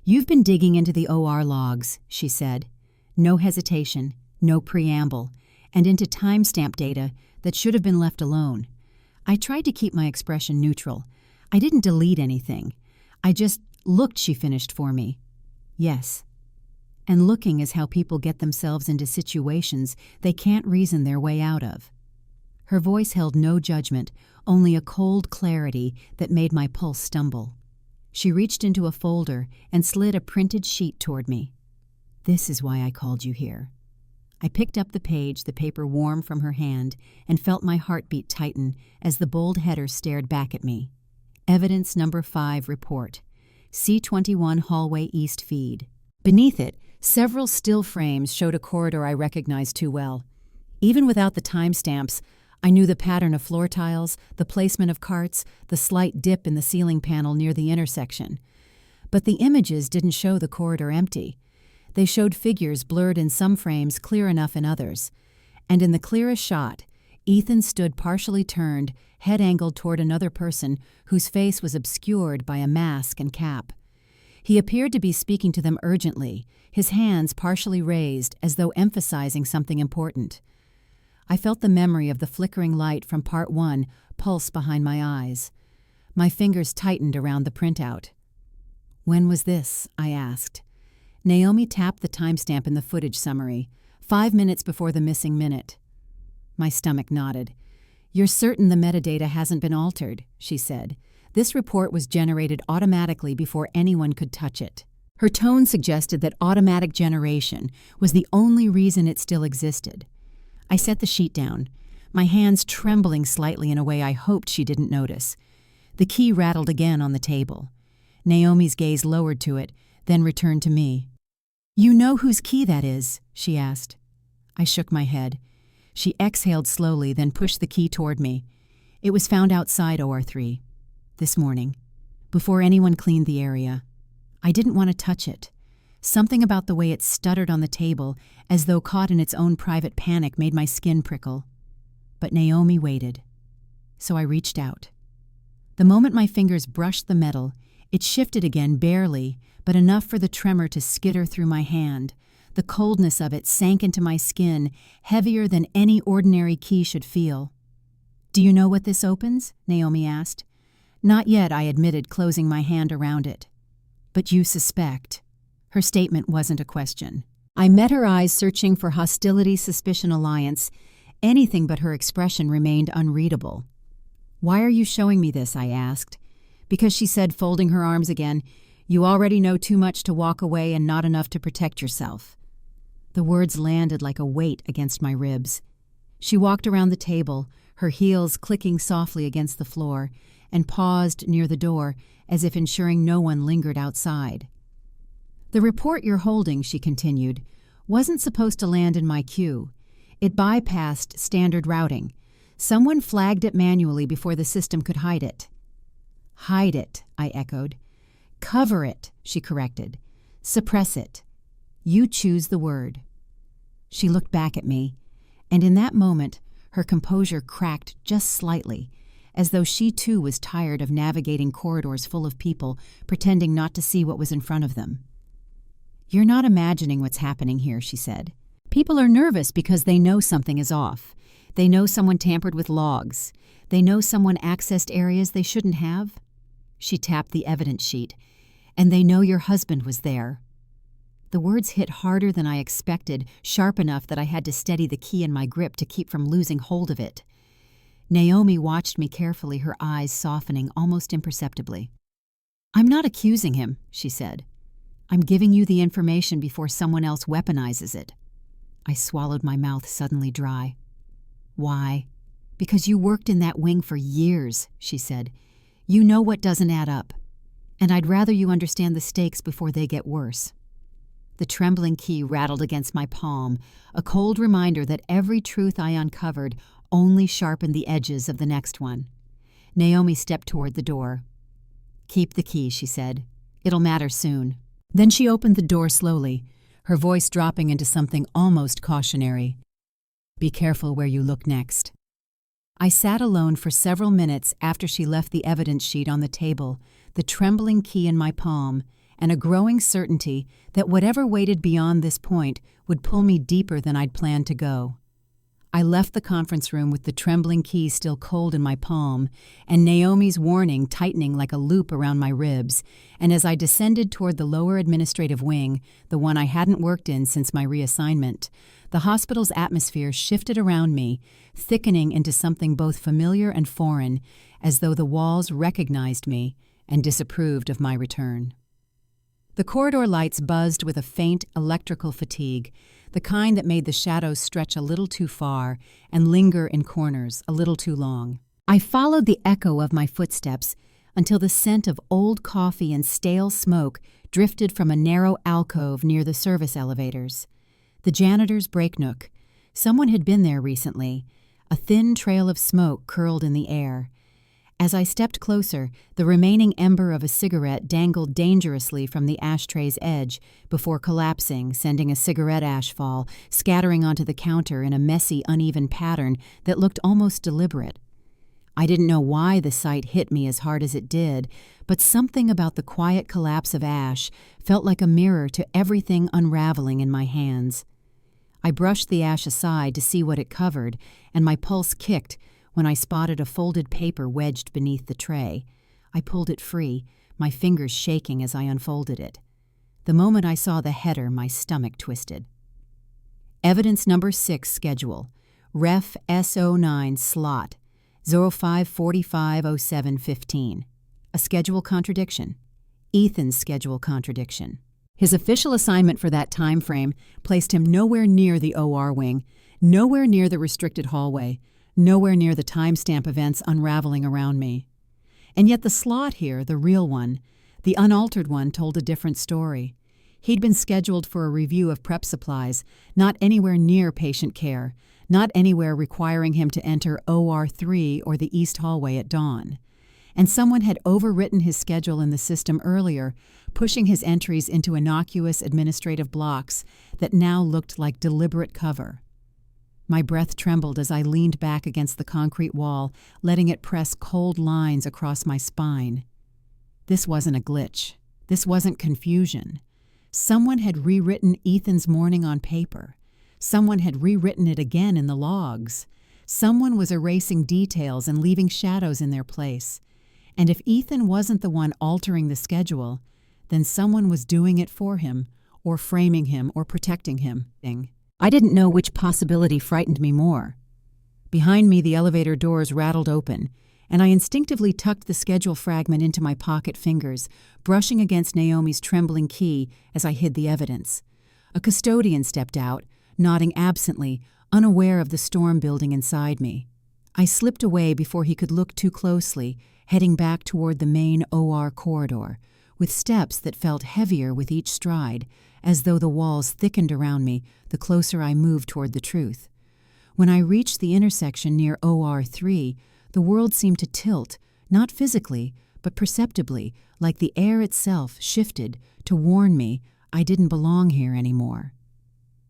"You've been digging into the OR logs," she said. No hesitation, no preamble, and into timestamp data that should have been left alone. I tried to keep my expression neutral. I didn't delete anything. I just looked, she finished for me. Yes. And looking is how people get themselves into situations they can't reason their way out of. Her voice held no judgment, only a cold clarity that made my pulse stumble. She reached into a folder and slid a printed sheet toward me. "This is why I called you here." I picked up the page, the paper warm from her hand, and felt my heartbeat tighten as the bold header stared back at me. Evidence number 5 report. C21 Hallway East Feed. Beneath it, several still frames showed a corridor I recognized too well. Even without the timestamps, I knew the pattern of floor tiles, the placement of carts, the slight dip in the ceiling panel near the intersection. But the images didn't show the corridor empty. They showed figures blurred in some frames, clear enough in others. And in the clearest shot, Ethan stood partially turned, head angled toward another person whose face was obscured by a mask and cap. He appeared to be speaking to them urgently, his hands partially raised as though emphasizing something important. I felt the memory of the flickering light from Part 1 pulse behind my eyes. My fingers tightened around the printout. "When was this?" I asked. Naomi tapped the timestamp in the footage summary, 5 minutes before the missing minute. My stomach nodded. "You're certain the metadata hasn't been altered," she said. "This report was generated automatically before anyone could touch it." Her tone suggested that automatic generation was the only reason it still existed. I set the sheet down, my hands trembling slightly in a way I hoped she didn't notice. The key rattled again on the table. Naomi's gaze lowered to it, then returned to me. "You know whose key that is?" she asked. I shook my head. She exhaled slowly, then pushed the key toward me. "It was found outside OR3. This morning. before anyone cleaned the area. I didn't want to touch it. Something about the way it stuttered on the table, as though caught in its own private panic, made my skin prickle. But Naomi waited. So I reached out. The moment my fingers brushed the metal, it shifted again barely, but enough for the tremor to skitter through my hand. The coldness of it sank into my skin, heavier than any ordinary key should feel. "Do you know what this opens?" Naomi asked. "Not yet," I admitted, closing my hand around it. "But you suspect." Her statement wasn't a question. I met her eyes searching for hostility, suspicion, alliance. Anything but her expression remained unreadable. "Why are you showing me this?" I asked. "Because," she said, folding her arms again, "you already know too much to walk away and not enough to protect yourself." The words landed like a weight against my ribs. She walked around the table, her heels clicking softly against the floor, and paused near the door as if ensuring no one lingered outside. "The report you're holding," she continued, "wasn't supposed to land in my queue. It bypassed standard routing. Someone flagged it manually before the system could hide it." "Hide it," I echoed. "Cover it," she corrected. "Suppress it. You choose the word." She looked back at me, and in that moment her composure cracked just slightly, as though she too was tired of navigating corridors full of people, pretending not to see what was in front of them. "You're not imagining what's happening here," she said. "People are nervous because they know something is off. They know someone tampered with logs. They know someone accessed areas they shouldn't have." She tapped the evidence sheet. "And they know your husband was there." The words hit harder than I expected, sharp enough that I had to steady the key in my grip to keep from losing hold of it. Naomi watched me carefully, her eyes softening almost imperceptibly. "I'm not accusing him," she said. "I'm giving you the information before someone else weaponizes it." I swallowed, my mouth suddenly dry. "Why?" "Because you worked in that wing for years," she said. "You know what doesn't add up. And I'd rather you understand the stakes before they get worse." The trembling key rattled against my palm, a cold reminder that every truth I uncovered only sharpened the edges of the next one. Naomi stepped toward the door. "Keep the key," she said. "It'll matter soon." Then she opened the door slowly, her voice dropping into something almost cautionary. "Be careful where you look next." I sat alone for several minutes after she left the evidence sheet on the table, the trembling key in my palm, and a growing certainty that whatever waited beyond this point would pull me deeper than I'd planned to go. I left the conference room with the trembling key still cold in my palm, and Naomi's warning tightening like a loop around my ribs, and as I descended toward the lower administrative wing, the one I hadn't worked in since my reassignment, the hospital's atmosphere shifted around me, thickening into something both familiar and foreign, as though the walls recognized me and disapproved of my return. The corridor lights buzzed with a faint electrical fatigue, the kind that made the shadows stretch a little too far and linger in corners a little too long. I followed the echo of my footsteps until the scent of old coffee and stale smoke drifted from a narrow alcove near the service elevators. The janitor's break nook. Someone had been there recently. A thin trail of smoke curled in the air. As I stepped closer, the remaining ember of a cigarette dangled dangerously from the ashtray's edge before collapsing, sending a cigarette ash fall, scattering onto the counter in a messy, uneven pattern that looked almost deliberate. I didn't know why the sight hit me as hard as it did, but something about the quiet collapse of ash felt like a mirror to everything unraveling in my hands. I brushed the ash aside to see what it covered, and my pulse kicked when I spotted a folded paper wedged beneath the tray. I pulled it free, my fingers shaking as I unfolded it. The moment I saw the header, my stomach twisted. Evidence number 6 schedule. Ref S09 slot 05450715. A schedule contradiction. Ethan's schedule contradiction. His official assignment for that time frame placed him nowhere near the OR wing, nowhere near the restricted hallway, nowhere near the timestamp events unraveling around me. And yet the slot here, the real one, the unaltered one, told a different story. He'd been scheduled for a review of prep supplies, not anywhere near patient care, not anywhere requiring him to enter OR3 or the East Hallway at dawn. and someone had overwritten his schedule in the system earlier, pushing his entries into innocuous administrative blocks that now looked like deliberate cover. My breath trembled as I leaned back against the concrete wall, letting it press cold lines across my spine. This wasn't a glitch. This wasn't confusion. Someone had rewritten Ethan's morning on paper. Someone had rewritten it again in the logs. Someone was erasing details and leaving shadows in their place. And if Ethan wasn't the one altering the schedule, then someone was doing it for him, or framing him, or protecting him. I didn't know which possibility frightened me more. Behind me, the elevator doors rattled open, and I instinctively tucked the schedule fragment into my pocket fingers, brushing against Naomi's trembling key as I hid the evidence. A custodian stepped out, nodding absently, unaware of the storm building inside me. I slipped away before he could look too closely, heading back toward the main OR corridor, with steps that felt heavier with each stride, as though the walls thickened around me the closer I moved toward the truth. When I reached the intersection near OR 3, the world seemed to tilt, not physically, but perceptibly, like the air itself shifted to warn me I didn't belong here anymore.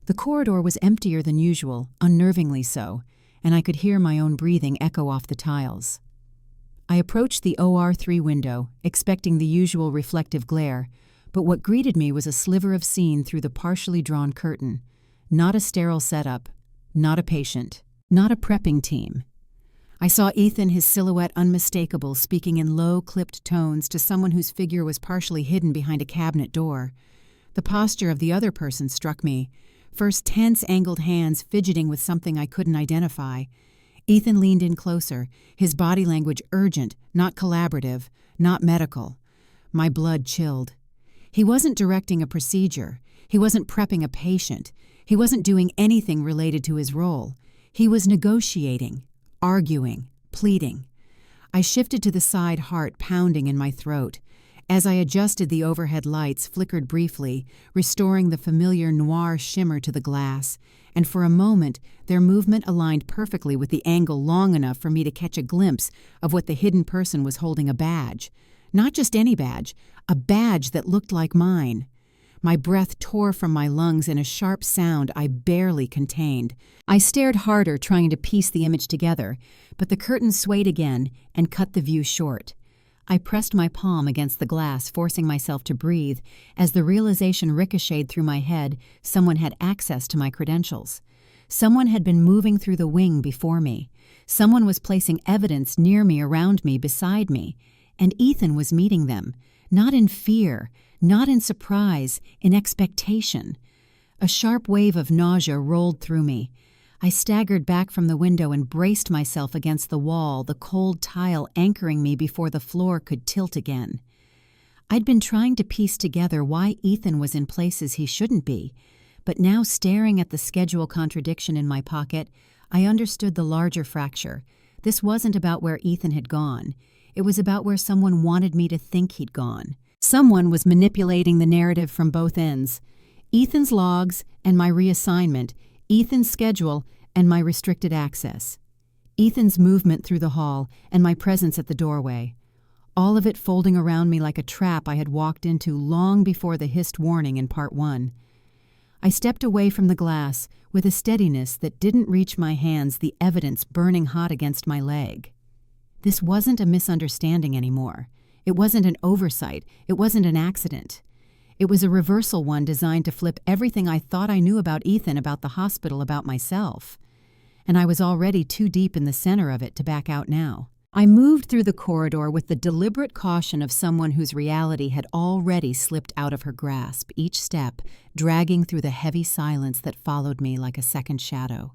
The corridor was emptier than usual, unnervingly so, and I could hear my own breathing echo off the tiles. I approached the OR 3 window, expecting the usual reflective glare, but what greeted me was a sliver of scene through the partially drawn curtain. Not a sterile setup, not a patient, not a prepping team. I saw Ethan, his silhouette unmistakable, speaking in low, clipped tones to someone whose figure was partially hidden behind a cabinet door. The posture of the other person struck me. First tense, angled hands fidgeting with something I couldn't identify. Ethan leaned in closer, his body language urgent, not collaborative, not medical. My blood chilled. He wasn't directing a procedure. He wasn't prepping a patient. He wasn't doing anything related to his role. He was negotiating, arguing, pleading. I shifted to the side, heart pounding in my throat. As I adjusted, the overhead lights flickered briefly, restoring the familiar noir shimmer to the glass, and for a moment their movement aligned perfectly with the angle long enough for me to catch a glimpse of what the hidden person was holding: a badge. Not just any badge, a badge that looked like mine. My breath tore from my lungs in a sharp sound I barely contained. I stared harder, trying to piece the image together, but the curtain swayed again and cut the view short. I pressed my palm against the glass, forcing myself to breathe, as the realization ricocheted through my head someone had access to my credentials. Someone had been moving through the wing before me. Someone was placing evidence near me, around me, beside me. And Ethan was meeting them, not in fear, not in surprise, in expectation. A sharp wave of nausea rolled through me. I staggered back from the window and braced myself against the wall, the cold tile anchoring me before the floor could tilt again. I'd been trying to piece together why Ethan was in places he shouldn't be, but now, staring at the schedule contradiction in my pocket, I understood the larger fracture. This wasn't about where Ethan had gone. It was about where someone wanted me to think he'd gone. Someone was manipulating the narrative from both ends. Ethan's logs and my reassignment, Ethan's schedule and my restricted access. Ethan's movement through the hall and my presence at the doorway. All of it folding around me like a trap I had walked into long before the hissed warning in Part 1. I stepped away from the glass with a steadiness that didn't reach my hands, the evidence burning hot against my leg. This wasn't a misunderstanding anymore. It wasn't an oversight. It wasn't an accident. It was a reversal one designed to flip everything I thought I knew about Ethan, about the hospital, about myself. And I was already too deep in the center of it to back out now. I moved through the corridor with the deliberate caution of someone whose reality had already slipped out of her grasp, each step dragging through the heavy silence that followed me like a second shadow.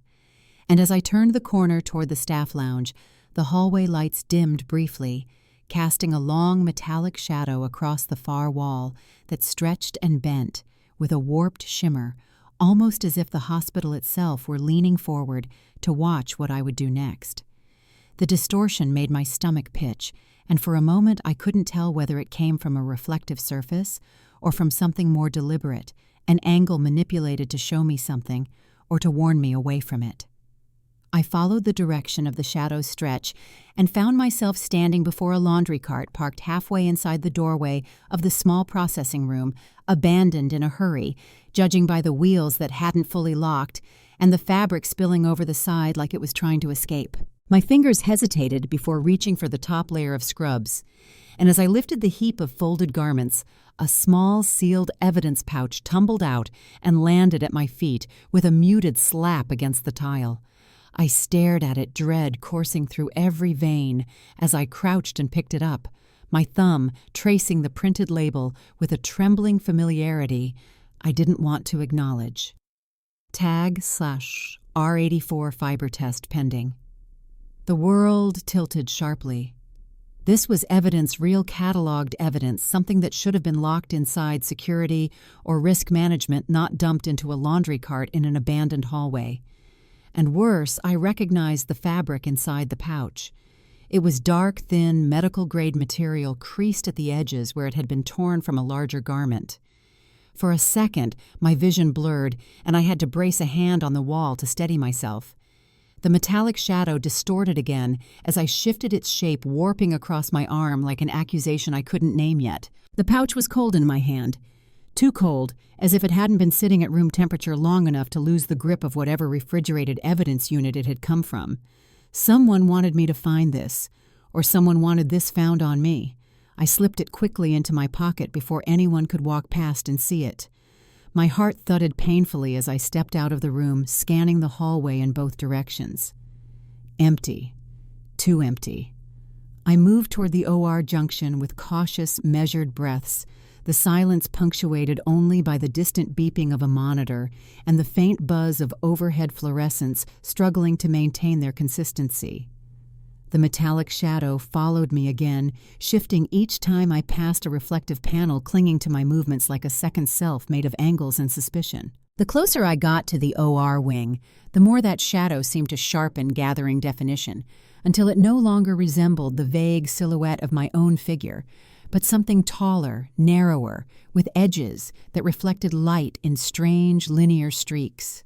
And as I turned the corner toward the staff lounge, the hallway lights dimmed briefly, casting a long metallic shadow across the far wall that stretched and bent with a warped shimmer, almost as if the hospital itself were leaning forward to watch what I would do next. The distortion made my stomach pitch, and for a moment I couldn't tell whether it came from a reflective surface or from something more deliberate, an angle manipulated to show me something or to warn me away from it. I followed the direction of the shadow's stretch and found myself standing before a laundry cart parked halfway inside the doorway of the small processing room, abandoned in a hurry, judging by the wheels that hadn't fully locked and the fabric spilling over the side like it was trying to escape. My fingers hesitated before reaching for the top layer of scrubs, and as I lifted the heap of folded garments, a small sealed evidence pouch tumbled out and landed at my feet with a muted slap against the tile. I stared at it, dread coursing through every vein as I crouched and picked it up, my thumb tracing the printed label with a trembling familiarity I didn't want to acknowledge. Tag/R84 fiber test pending. The world tilted sharply. This was evidence, real cataloged evidence, something that should have been locked inside security or risk management, not dumped into a laundry cart in an abandoned hallway. And worse, I recognized the fabric inside the pouch. It was dark, thin, medical-grade material creased at the edges where it had been torn from a larger garment. For a second, my vision blurred, and I had to brace a hand on the wall to steady myself. The metallic shadow distorted again as I shifted its shape, warping across my arm like an accusation I couldn't name yet. The pouch was cold in my hand. Too cold, as if it hadn't been sitting at room temperature long enough to lose the grip of whatever refrigerated evidence unit it had come from. Someone wanted me to find this, or someone wanted this found on me. I slipped it quickly into my pocket before anyone could walk past and see it. My heart thudded painfully as I stepped out of the room, scanning the hallway in both directions. Empty. Too empty. I moved toward the OR junction with cautious, measured breaths, the silence punctuated only by the distant beeping of a monitor and the faint buzz of overhead fluorescents struggling to maintain their consistency. The metallic shadow followed me again, shifting each time I passed a reflective panel clinging to my movements like a second self made of angles and suspicion. The closer I got to the OR wing, the more that shadow seemed to sharpen, gathering definition, until it no longer resembled the vague silhouette of my own figure, but something taller, narrower, with edges that reflected light in strange, linear streaks.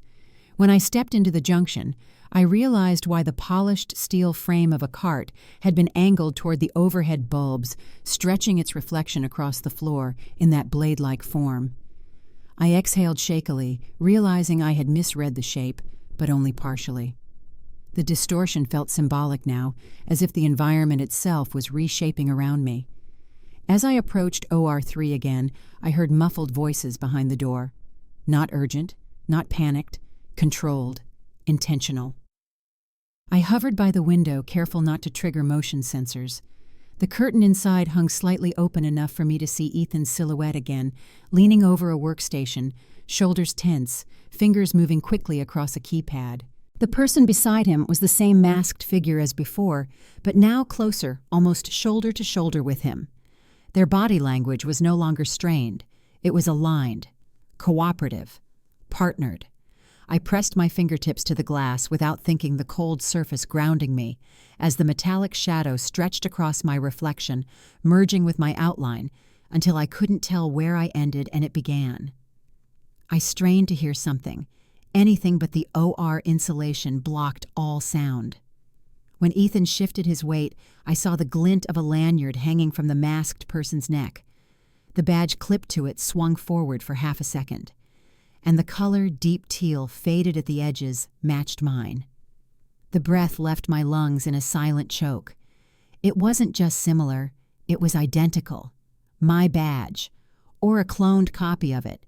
When I stepped into the junction, I realized why the polished steel frame of a cart had been angled toward the overhead bulbs, stretching its reflection across the floor in that blade-like form. I exhaled shakily, realizing I had misread the shape, but only partially. The distortion felt symbolic now, as if the environment itself was reshaping around me. As I approached OR3 again, I heard muffled voices behind the door. Not urgent, not panicked, controlled, intentional. I hovered by the window, careful not to trigger motion sensors. The curtain inside hung slightly open enough for me to see Ethan's silhouette again, leaning over a workstation, shoulders tense, fingers moving quickly across a keypad. The person beside him was the same masked figure as before, but now closer, almost shoulder to shoulder with him. Their body language was no longer strained. It was aligned, cooperative, partnered. I pressed my fingertips to the glass without thinking, the cold surface grounding me, as the metallic shadow stretched across my reflection, merging with my outline, until I couldn't tell where I ended and it began. I strained to hear something. Anything but the OR insulation blocked all sound. When Ethan shifted his weight, I saw the glint of a lanyard hanging from the masked person's neck. The badge clipped to it swung forward for half a second, and the color, deep teal, faded at the edges, matched mine. The breath left my lungs in a silent choke. It wasn't just similar, it was identical. My badge, or a cloned copy of it.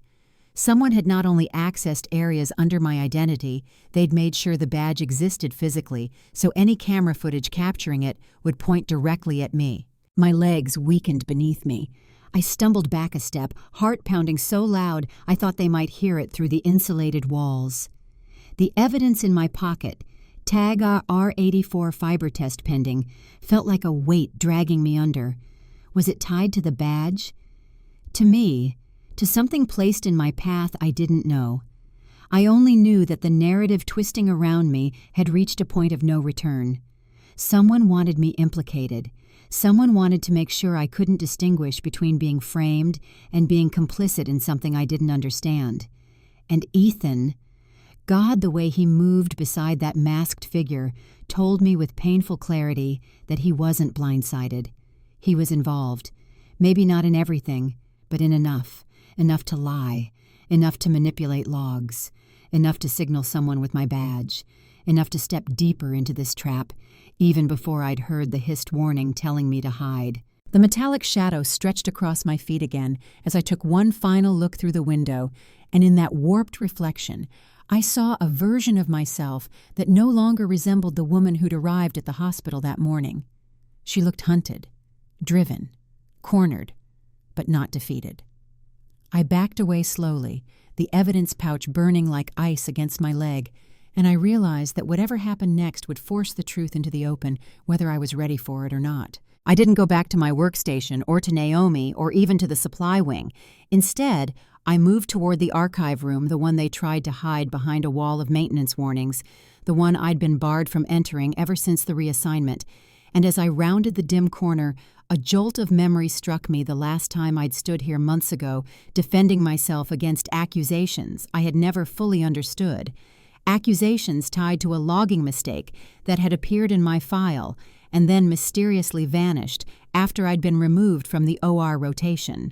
Someone had not only accessed areas under my identity, they'd made sure the badge existed physically, so any camera footage capturing it would point directly at me. My legs weakened beneath me. I stumbled back a step, heart pounding so loud I thought they might hear it through the insulated walls. The evidence in my pocket, tag R84 fiber test pending, felt like a weight dragging me under. Was it tied to the badge? To me, to something placed in my path I didn't know. I only knew that the narrative twisting around me had reached a point of no return. Someone wanted me implicated. Someone wanted to make sure I couldn't distinguish between being framed and being complicit in something I didn't understand. And Ethan, God, the way he moved beside that masked figure, told me with painful clarity that he wasn't blindsided. He was involved. Maybe not in everything, but in enough. Enough to lie. Enough to manipulate logs. Enough to signal someone with my badge. Enough to step deeper into this trap, even before I'd heard the hissed warning telling me to hide. The metallic shadow stretched across my feet again as I took one final look through the window, and in that warped reflection, I saw a version of myself that no longer resembled the woman who'd arrived at the hospital that morning. She looked hunted, driven, cornered, but not defeated. I backed away slowly, the evidence pouch burning like ice against my leg, and I realized that whatever happened next would force the truth into the open, whether I was ready for it or not. I didn't go back to my workstation or to Naomi or even to the supply wing. Instead, I moved toward the archive room, the one they tried to hide behind a wall of maintenance warnings, the one I'd been barred from entering ever since the reassignment. And as I rounded the dim corner, a jolt of memory struck me the last time I'd stood here months ago, defending myself against accusations I had never fully understood. Accusations tied to a logging mistake that had appeared in my file and then mysteriously vanished after I'd been removed from the OR rotation.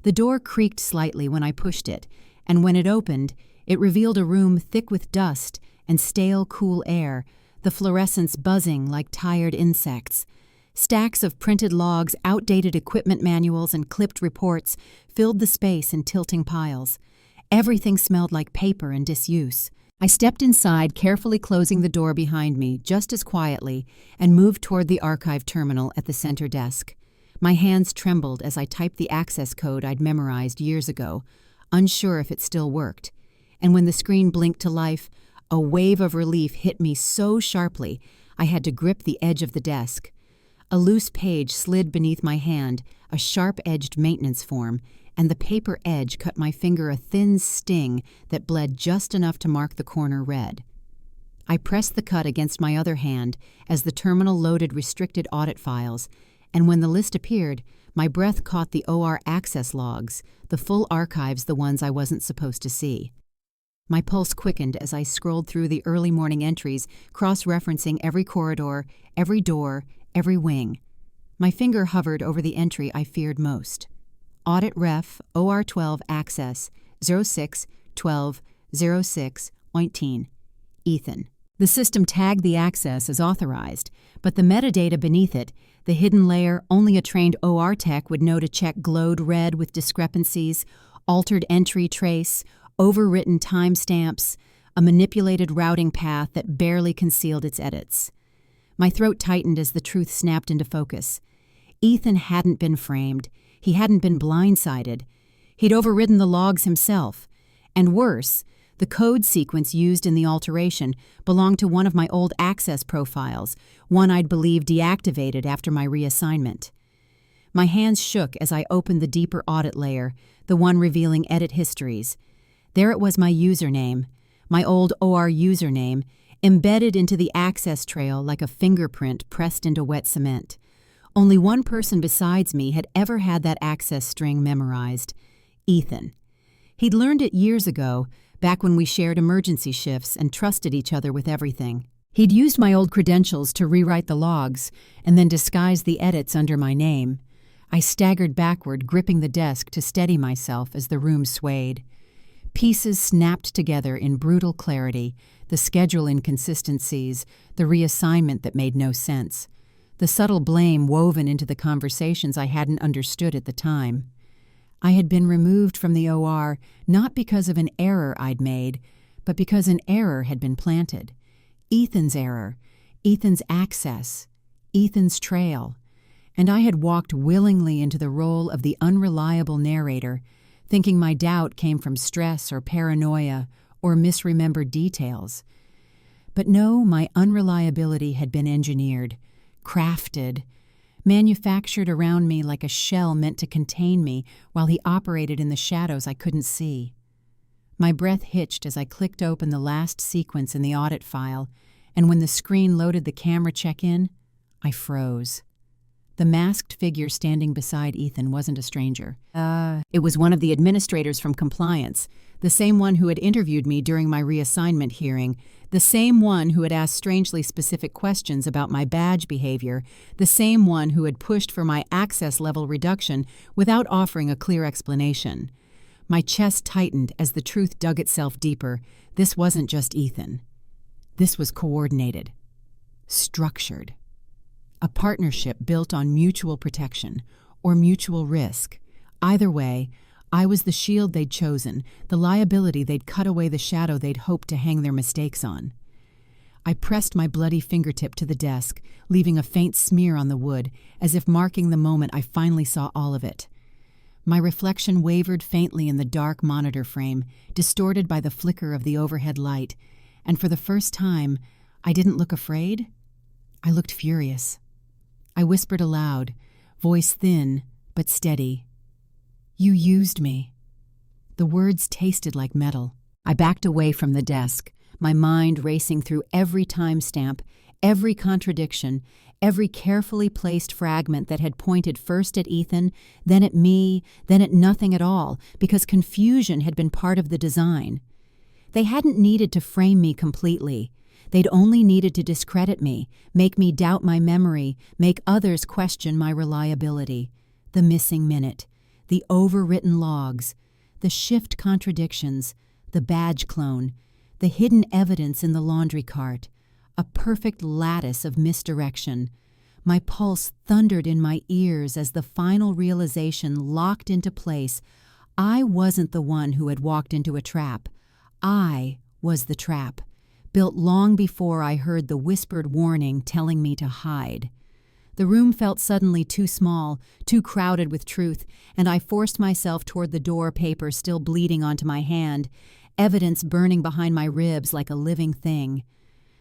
The door creaked slightly when I pushed it, and when it opened, it revealed a room thick with dust and stale, cool air, the fluorescents buzzing like tired insects. Stacks of printed logs, outdated equipment manuals, and clipped reports filled the space in tilting piles. Everything smelled like paper and disuse. I stepped inside, carefully closing the door behind me just as quietly, and moved toward the archive terminal at the center desk. My hands trembled as I typed the access code I'd memorized years ago, unsure if it still worked. And when the screen blinked to life, a wave of relief hit me so sharply I had to grip the edge of the desk. A loose page slid beneath my hand, a sharp-edged maintenance form, and the paper edge cut my finger a thin sting that bled just enough to mark the corner red. I pressed the cut against my other hand as the terminal loaded restricted audit files, and when the list appeared, my breath caught the OR access logs, the full archives, the ones I wasn't supposed to see. My pulse quickened as I scrolled through the early morning entries, cross-referencing every corridor, every door, every wing. My finger hovered over the entry I feared most. Audit Ref OR12 Access 06-12-06-19. Ethan. The system tagged the access as authorized, but the metadata beneath it, the hidden layer only a trained OR tech would know to check, glowed red with discrepancies, altered entry trace, overwritten timestamps, a manipulated routing path that barely concealed its edits. My throat tightened as the truth snapped into focus. Ethan hadn't been framed. He hadn't been blindsided. He'd overridden the logs himself. And worse, the code sequence used in the alteration belonged to one of my old access profiles, one I'd believed deactivated after my reassignment. My hands shook as I opened the deeper audit layer, the one revealing edit histories. There it was, my username, my old OR username, embedded into the access trail like a fingerprint pressed into wet cement. Only one person besides me had ever had that access string memorized: Ethan. He'd learned it years ago, back when we shared emergency shifts and trusted each other with everything. He'd used my old credentials to rewrite the logs and then disguise the edits under my name. I staggered backward, gripping the desk to steady myself as the room swayed. Pieces snapped together in brutal clarity, the schedule inconsistencies, the reassignment that made no sense, the subtle blame woven into the conversations I hadn't understood at the time. I had been removed from the OR not because of an error I'd made, but because an error had been planted. Ethan's error, Ethan's access, Ethan's trail. And I had walked willingly into the role of the unreliable narrator, thinking my doubt came from stress or paranoia or misremembered details. But no, my unreliability had been engineered, crafted, manufactured around me like a shell meant to contain me while he operated in the shadows I couldn't see. My breath hitched as I clicked open the last sequence in the audit file, and when the screen loaded the camera check-in, I froze. The masked figure standing beside Ethan wasn't a stranger. It was one of the administrators from compliance, the same one who had interviewed me during my reassignment hearing, the same one who had asked strangely specific questions about my badge behavior, the same one who had pushed for my access level reduction without offering a clear explanation. My chest tightened as the truth dug itself deeper. This wasn't just Ethan. This was coordinated, structured. A partnership built on mutual protection or mutual risk. Either way, I was the shield they'd chosen, the liability they'd cut away the shadow they'd hoped to hang their mistakes on. I pressed my bloody fingertip to the desk, leaving a faint smear on the wood, as if marking the moment I finally saw all of it. My reflection wavered faintly in the dark monitor frame, distorted by the flicker of the overhead light, and for the first time, I didn't look afraid. I looked furious. I whispered aloud, voice thin but steady. "You used me." The words tasted like metal. I backed away from the desk, my mind racing through every timestamp, every contradiction, every carefully placed fragment that had pointed first at Ethan, then at me, then at nothing at all, because confusion had been part of the design. They hadn't needed to frame me completely. They'd only needed to discredit me, make me doubt my memory, make others question my reliability. The missing minute, the overwritten logs, the shift contradictions, the badge clone, the hidden evidence in the laundry cart, a perfect lattice of misdirection. My pulse thundered in my ears as the final realization locked into place. I wasn't the one who had walked into a trap. I was the trap, built long before I heard the whispered warning telling me to hide. The room felt suddenly too small, too crowded with truth, and I forced myself toward the door paper still bleeding onto my hand, evidence burning behind my ribs like a living thing.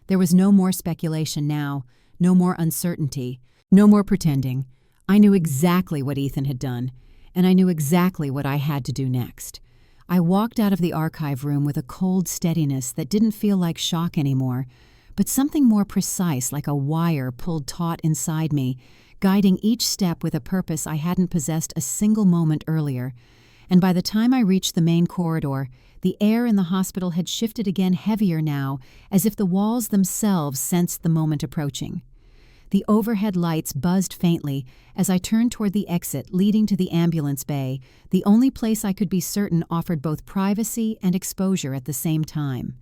There was no more speculation now, no more uncertainty, no more pretending. I knew exactly what Ethan had done, and I knew exactly what I had to do next. I walked out of the archive room with a cold steadiness that didn't feel like shock anymore, but something more precise, like a wire pulled taut inside me, guiding each step with a purpose I hadn't possessed a single moment earlier. And by the time I reached the main corridor, the air in the hospital had shifted again, heavier now, as if the walls themselves sensed the moment approaching. The overhead lights buzzed faintly as I turned toward the exit leading to the ambulance bay, the only place I could be certain offered both privacy and exposure at the same time.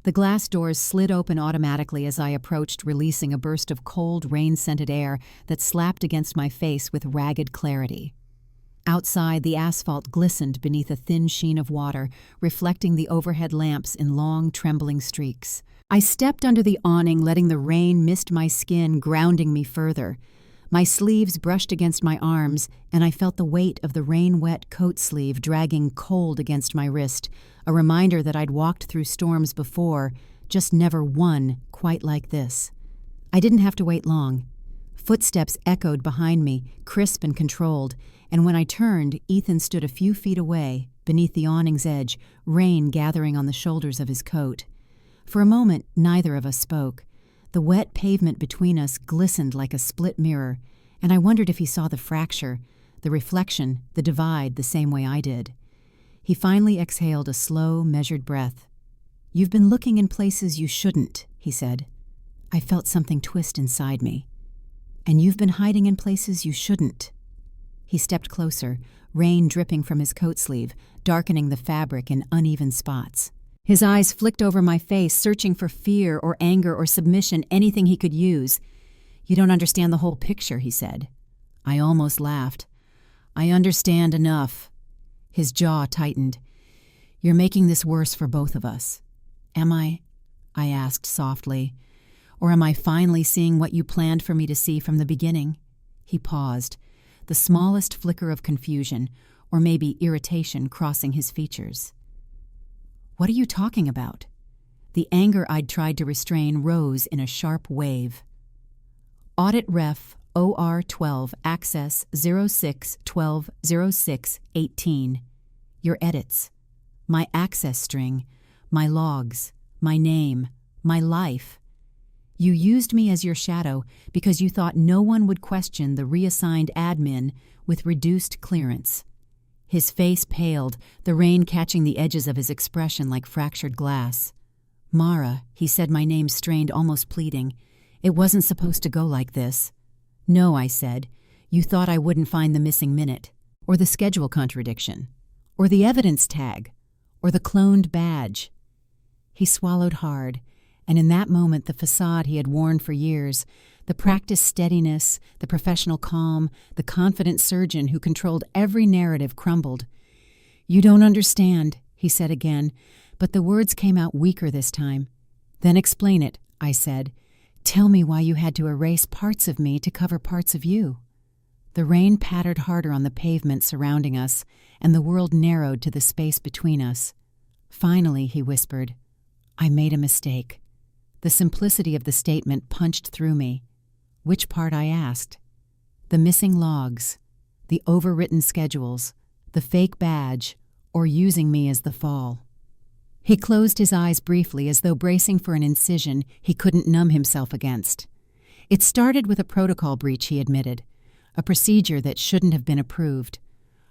The glass doors slid open automatically as I approached, releasing a burst of cold, rain-scented air that slapped against my face with ragged clarity. Outside, the asphalt glistened beneath a thin sheen of water, reflecting the overhead lamps in long, trembling streaks. I stepped under the awning, letting the rain mist my skin, grounding me further. My sleeves brushed against my arms, and I felt the weight of the rain-wet coat sleeve dragging cold against my wrist, a reminder that I'd walked through storms before, just never one quite like this. I didn't have to wait long. Footsteps echoed behind me, crisp and controlled, and when I turned, Ethan stood a few feet away, beneath the awning's edge, rain gathering on the shoulders of his coat. For a moment, neither of us spoke. The wet pavement between us glistened like a split mirror, and I wondered if he saw the fracture, the reflection, the divide, the same way I did. He finally exhaled a slow, measured breath. "You've been looking in places you shouldn't," he said. I felt something twist inside me. "And you've been hiding in places you shouldn't." He stepped closer, rain dripping from his coat sleeve, darkening the fabric in uneven spots. His eyes flicked over my face, searching for fear or anger or submission, anything he could use. "You don't understand the whole picture," he said. I almost laughed. "I understand enough." His jaw tightened. "You're making this worse for both of us." "Am I?" I asked softly. "Or am I finally seeing what you planned for me to see from the beginning?" He paused, the smallest flicker of confusion, or maybe irritation, crossing his features. "What are you talking about?" The anger I'd tried to restrain rose in a sharp wave. "Audit Ref OR12 Access 06-12-06-18. Your edits. My access string. My logs. My name. My life. You used me as your shadow because you thought no one would question the reassigned admin with reduced clearance. His face paled, the rain catching the edges of his expression like fractured glass. Mara, he said, my name strained, almost pleading. It wasn't supposed to go like this. No, I said. You thought I wouldn't find the missing minute, or the schedule contradiction, or the evidence tag, or the cloned badge. He swallowed hard, and in that moment the facade he had worn for years, the practiced steadiness, the professional calm, the confident surgeon who controlled every narrative crumbled. You don't understand, he said again, but the words came out weaker this time. Then explain it, I said. Tell me why you had to erase parts of me to cover parts of you. The rain pattered harder on the pavement surrounding us, and the world narrowed to the space between us. Finally, he whispered, I made a mistake. The simplicity of the statement punched through me. Which part, I asked. The missing logs, the overwritten schedules, the fake badge, or using me as the fall. He closed his eyes briefly as though bracing for an incision he couldn't numb himself against. It started with a protocol breach, he admitted, a procedure that shouldn't have been approved.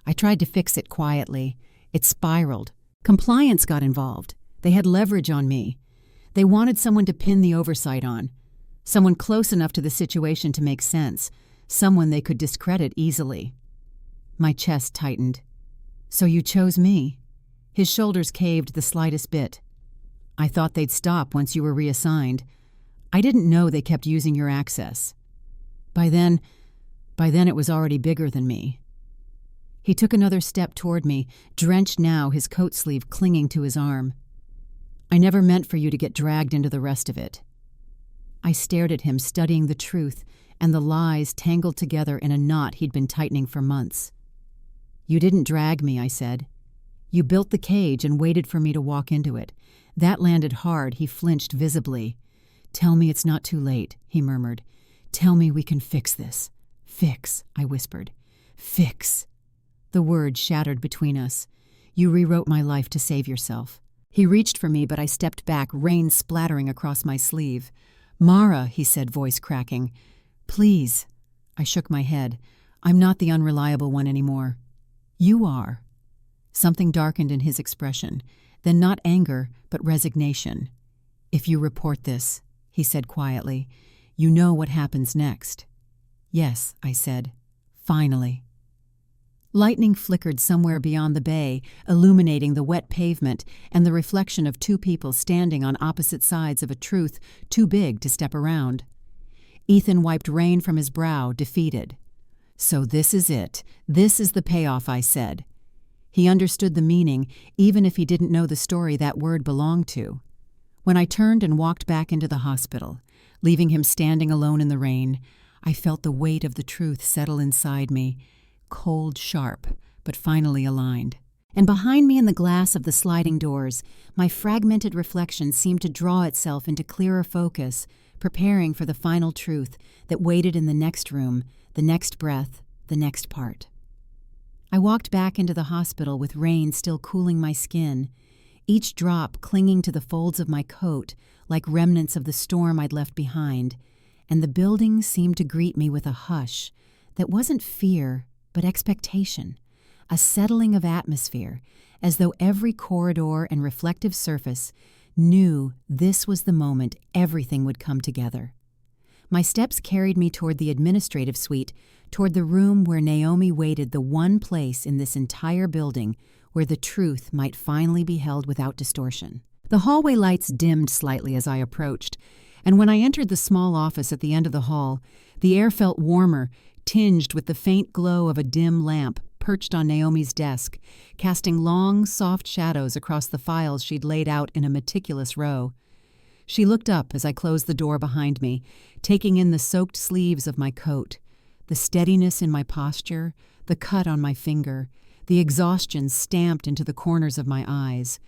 I tried to fix it quietly. It spiraled. Compliance got involved. They had leverage on me. They wanted someone to pin the oversight on, someone close enough to the situation to make sense, someone they could discredit easily. My chest tightened. So you chose me? His shoulders caved the slightest bit. I thought they'd stop once you were reassigned. I didn't know they kept using your access. By then it was already bigger than me. He took another step toward me, drenched now, his coat sleeve clinging to his arm. I never meant for you to get dragged into the rest of it. I stared at him, studying the truth and the lies tangled together in a knot he'd been tightening for months. You didn't drag me, I said. You built the cage and waited for me to walk into it. That landed hard. He flinched visibly. Tell me it's not too late, he murmured. Tell me we can fix this. Fix, I whispered. Fix. The word shattered between us. You rewrote my life to save yourself. He reached for me, but I stepped back, rain splattering across my sleeve. Mara, he said, voice cracking. Please. I shook my head. I'm not the unreliable one anymore. You are. Something darkened in his expression, then not anger, but resignation. If you report this, he said quietly, you know what happens next. Yes, I said. Finally. Lightning flickered somewhere beyond the bay, illuminating the wet pavement and the reflection of two people standing on opposite sides of a truth too big to step around. Ethan wiped rain from his brow, defeated. So this is it. This is the payoff, I said. He understood the meaning, even if he didn't know the story that word belonged to. When I turned and walked back into the hospital, leaving him standing alone in the rain, I felt the weight of the truth settle inside me, cold, sharp, but finally aligned. And behind me in the glass of the sliding doors, my fragmented reflection seemed to draw itself into clearer focus, preparing for the final truth that waited in the next room, the next breath, the next part. I walked back into the hospital with rain still cooling my skin, each drop clinging to the folds of my coat like remnants of the storm I'd left behind, and the building seemed to greet me with a hush that wasn't fear, but expectation, a settling of atmosphere, as though every corridor and reflective surface knew this was the moment everything would come together. My steps carried me toward the administrative suite, toward the room where Naomi waited, the one place in this entire building where the truth might finally be held without distortion. The hallway lights dimmed slightly as I approached, and when I entered the small office at the end of the hall, the air felt warmer, tinged with the faint glow of a dim lamp perched on Naomi's desk, casting long, soft shadows across the files she'd laid out in a meticulous row. She looked up as I closed the door behind me, taking in the soaked sleeves of my coat, the steadiness in my posture, the cut on my finger, the exhaustion stamped into the corners of my eyes.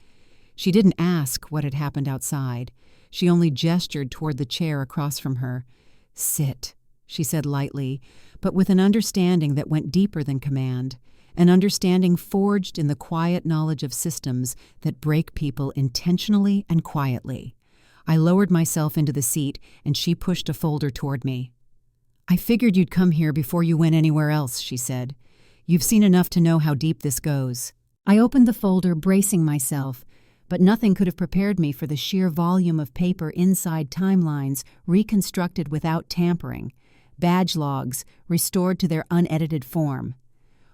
She didn't ask what had happened outside. She only gestured toward the chair across from her. "Sit," she said lightly, but with an understanding that went deeper than command, an understanding forged in the quiet knowledge of systems that break people intentionally and quietly. I lowered myself into the seat, and she pushed a folder toward me. "I figured you'd come here before you went anywhere else," she said. "You've seen enough to know how deep this goes." I opened the folder, bracing myself, but nothing could have prepared me for the sheer volume of paper inside timelines reconstructed without tampering, badge logs restored to their unedited form,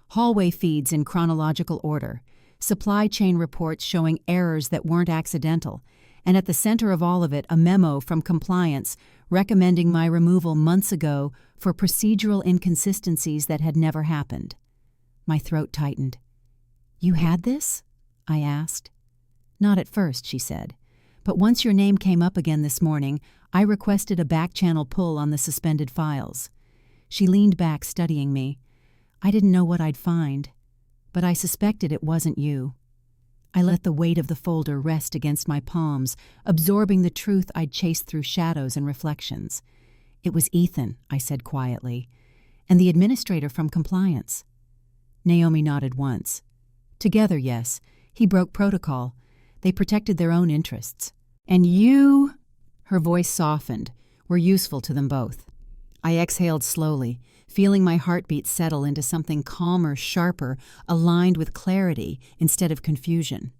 hallway feeds in chronological order, supply chain reports showing errors that weren't accidental, and at the center of all of it, a memo from compliance recommending my removal months ago for procedural inconsistencies that had never happened. My throat tightened. "You had this?" I asked. "Not at first," she said. "But once your name came up again this morning, I requested a back-channel pull on the suspended files." She leaned back, studying me. "I didn't know what I'd find, but I suspected it wasn't you." I let the weight of the folder rest against my palms, absorbing the truth I'd chased through shadows and reflections. "It was Ethan," I said quietly, "and the administrator from compliance." Naomi nodded once. "Together, yes. He broke protocol. They protected their own interests. And you," her voice softened, "were useful to them both." I exhaled slowly, feeling my heartbeat settle into something calmer, sharper, aligned with clarity instead of confusion.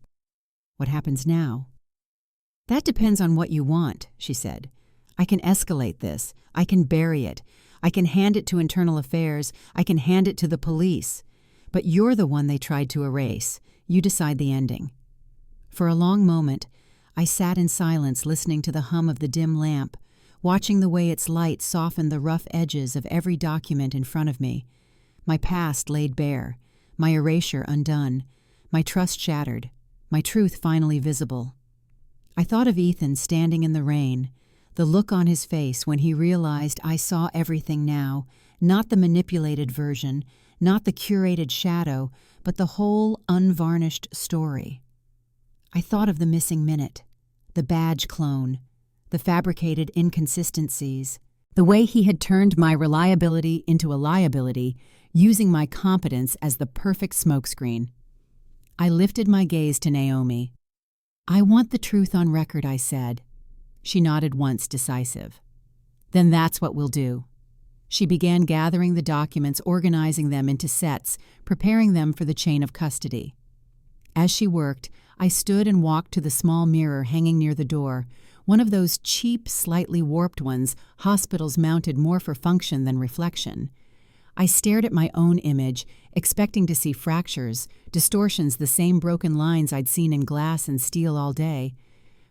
"What happens now?" "That depends on what you want," she said. "I can escalate this. I can bury it. I can hand it to internal affairs. I can hand it to the police. But you're the one they tried to erase. You decide the ending." For a long moment, I sat in silence listening to the hum of the dim lamp, watching the way its light softened the rough edges of every document in front of me. My past laid bare, my erasure undone, my trust shattered, my truth finally visible. I thought of Ethan standing in the rain, the look on his face when he realized I saw everything now, not the manipulated version, not the curated shadow, but the whole unvarnished story. I thought of the missing minute, the badge clone, the fabricated inconsistencies, the way he had turned my reliability into a liability, using my competence as the perfect smokescreen. I lifted my gaze to Naomi. "I want the truth on record," I said. She nodded once, decisive. "Then that's what we'll do." She began gathering the documents, organizing them into sets, preparing them for the chain of custody. As she worked, I stood and walked to the small mirror hanging near the door, one of those cheap, slightly warped ones hospitals mounted more for function than reflection. I stared at my own image, expecting to see fractures, distortions, the same broken lines I'd seen in glass and steel all day.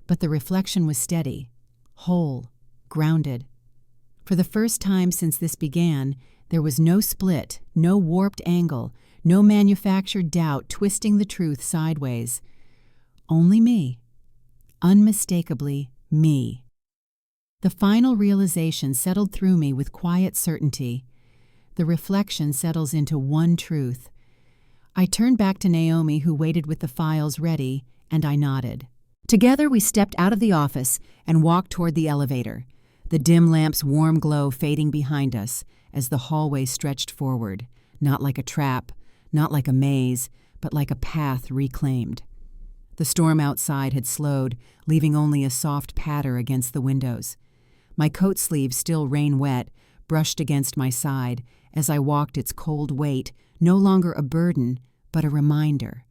But the reflection was steady, whole, grounded. For the first time since this began, there was no split, no warped angle, no manufactured doubt twisting the truth sideways. Only me. Unmistakably me. The final realization settled through me with quiet certainty. The reflection settles into one truth. I turned back to Naomi, who waited with the files ready, and I nodded. Together we stepped out of the office and walked toward the elevator, the dim lamp's warm glow fading behind us as the hallway stretched forward, not like a trap, not like a maze, but like a path reclaimed. The storm outside had slowed, leaving only a soft patter against the windows. My coat sleeve, still rain-wet, brushed against my side as I walked its cold weight, no longer a burden, but a reminder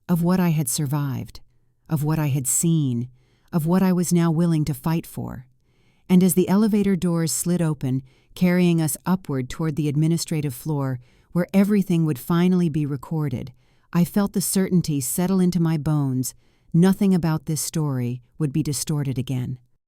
of what I had survived, of what I had seen, of what I was now willing to fight for. And as the elevator doors slid open, carrying us upward toward the administrative floor, where everything would finally be recorded, I felt the certainty settle into my bones. Nothing about this story would be distorted again.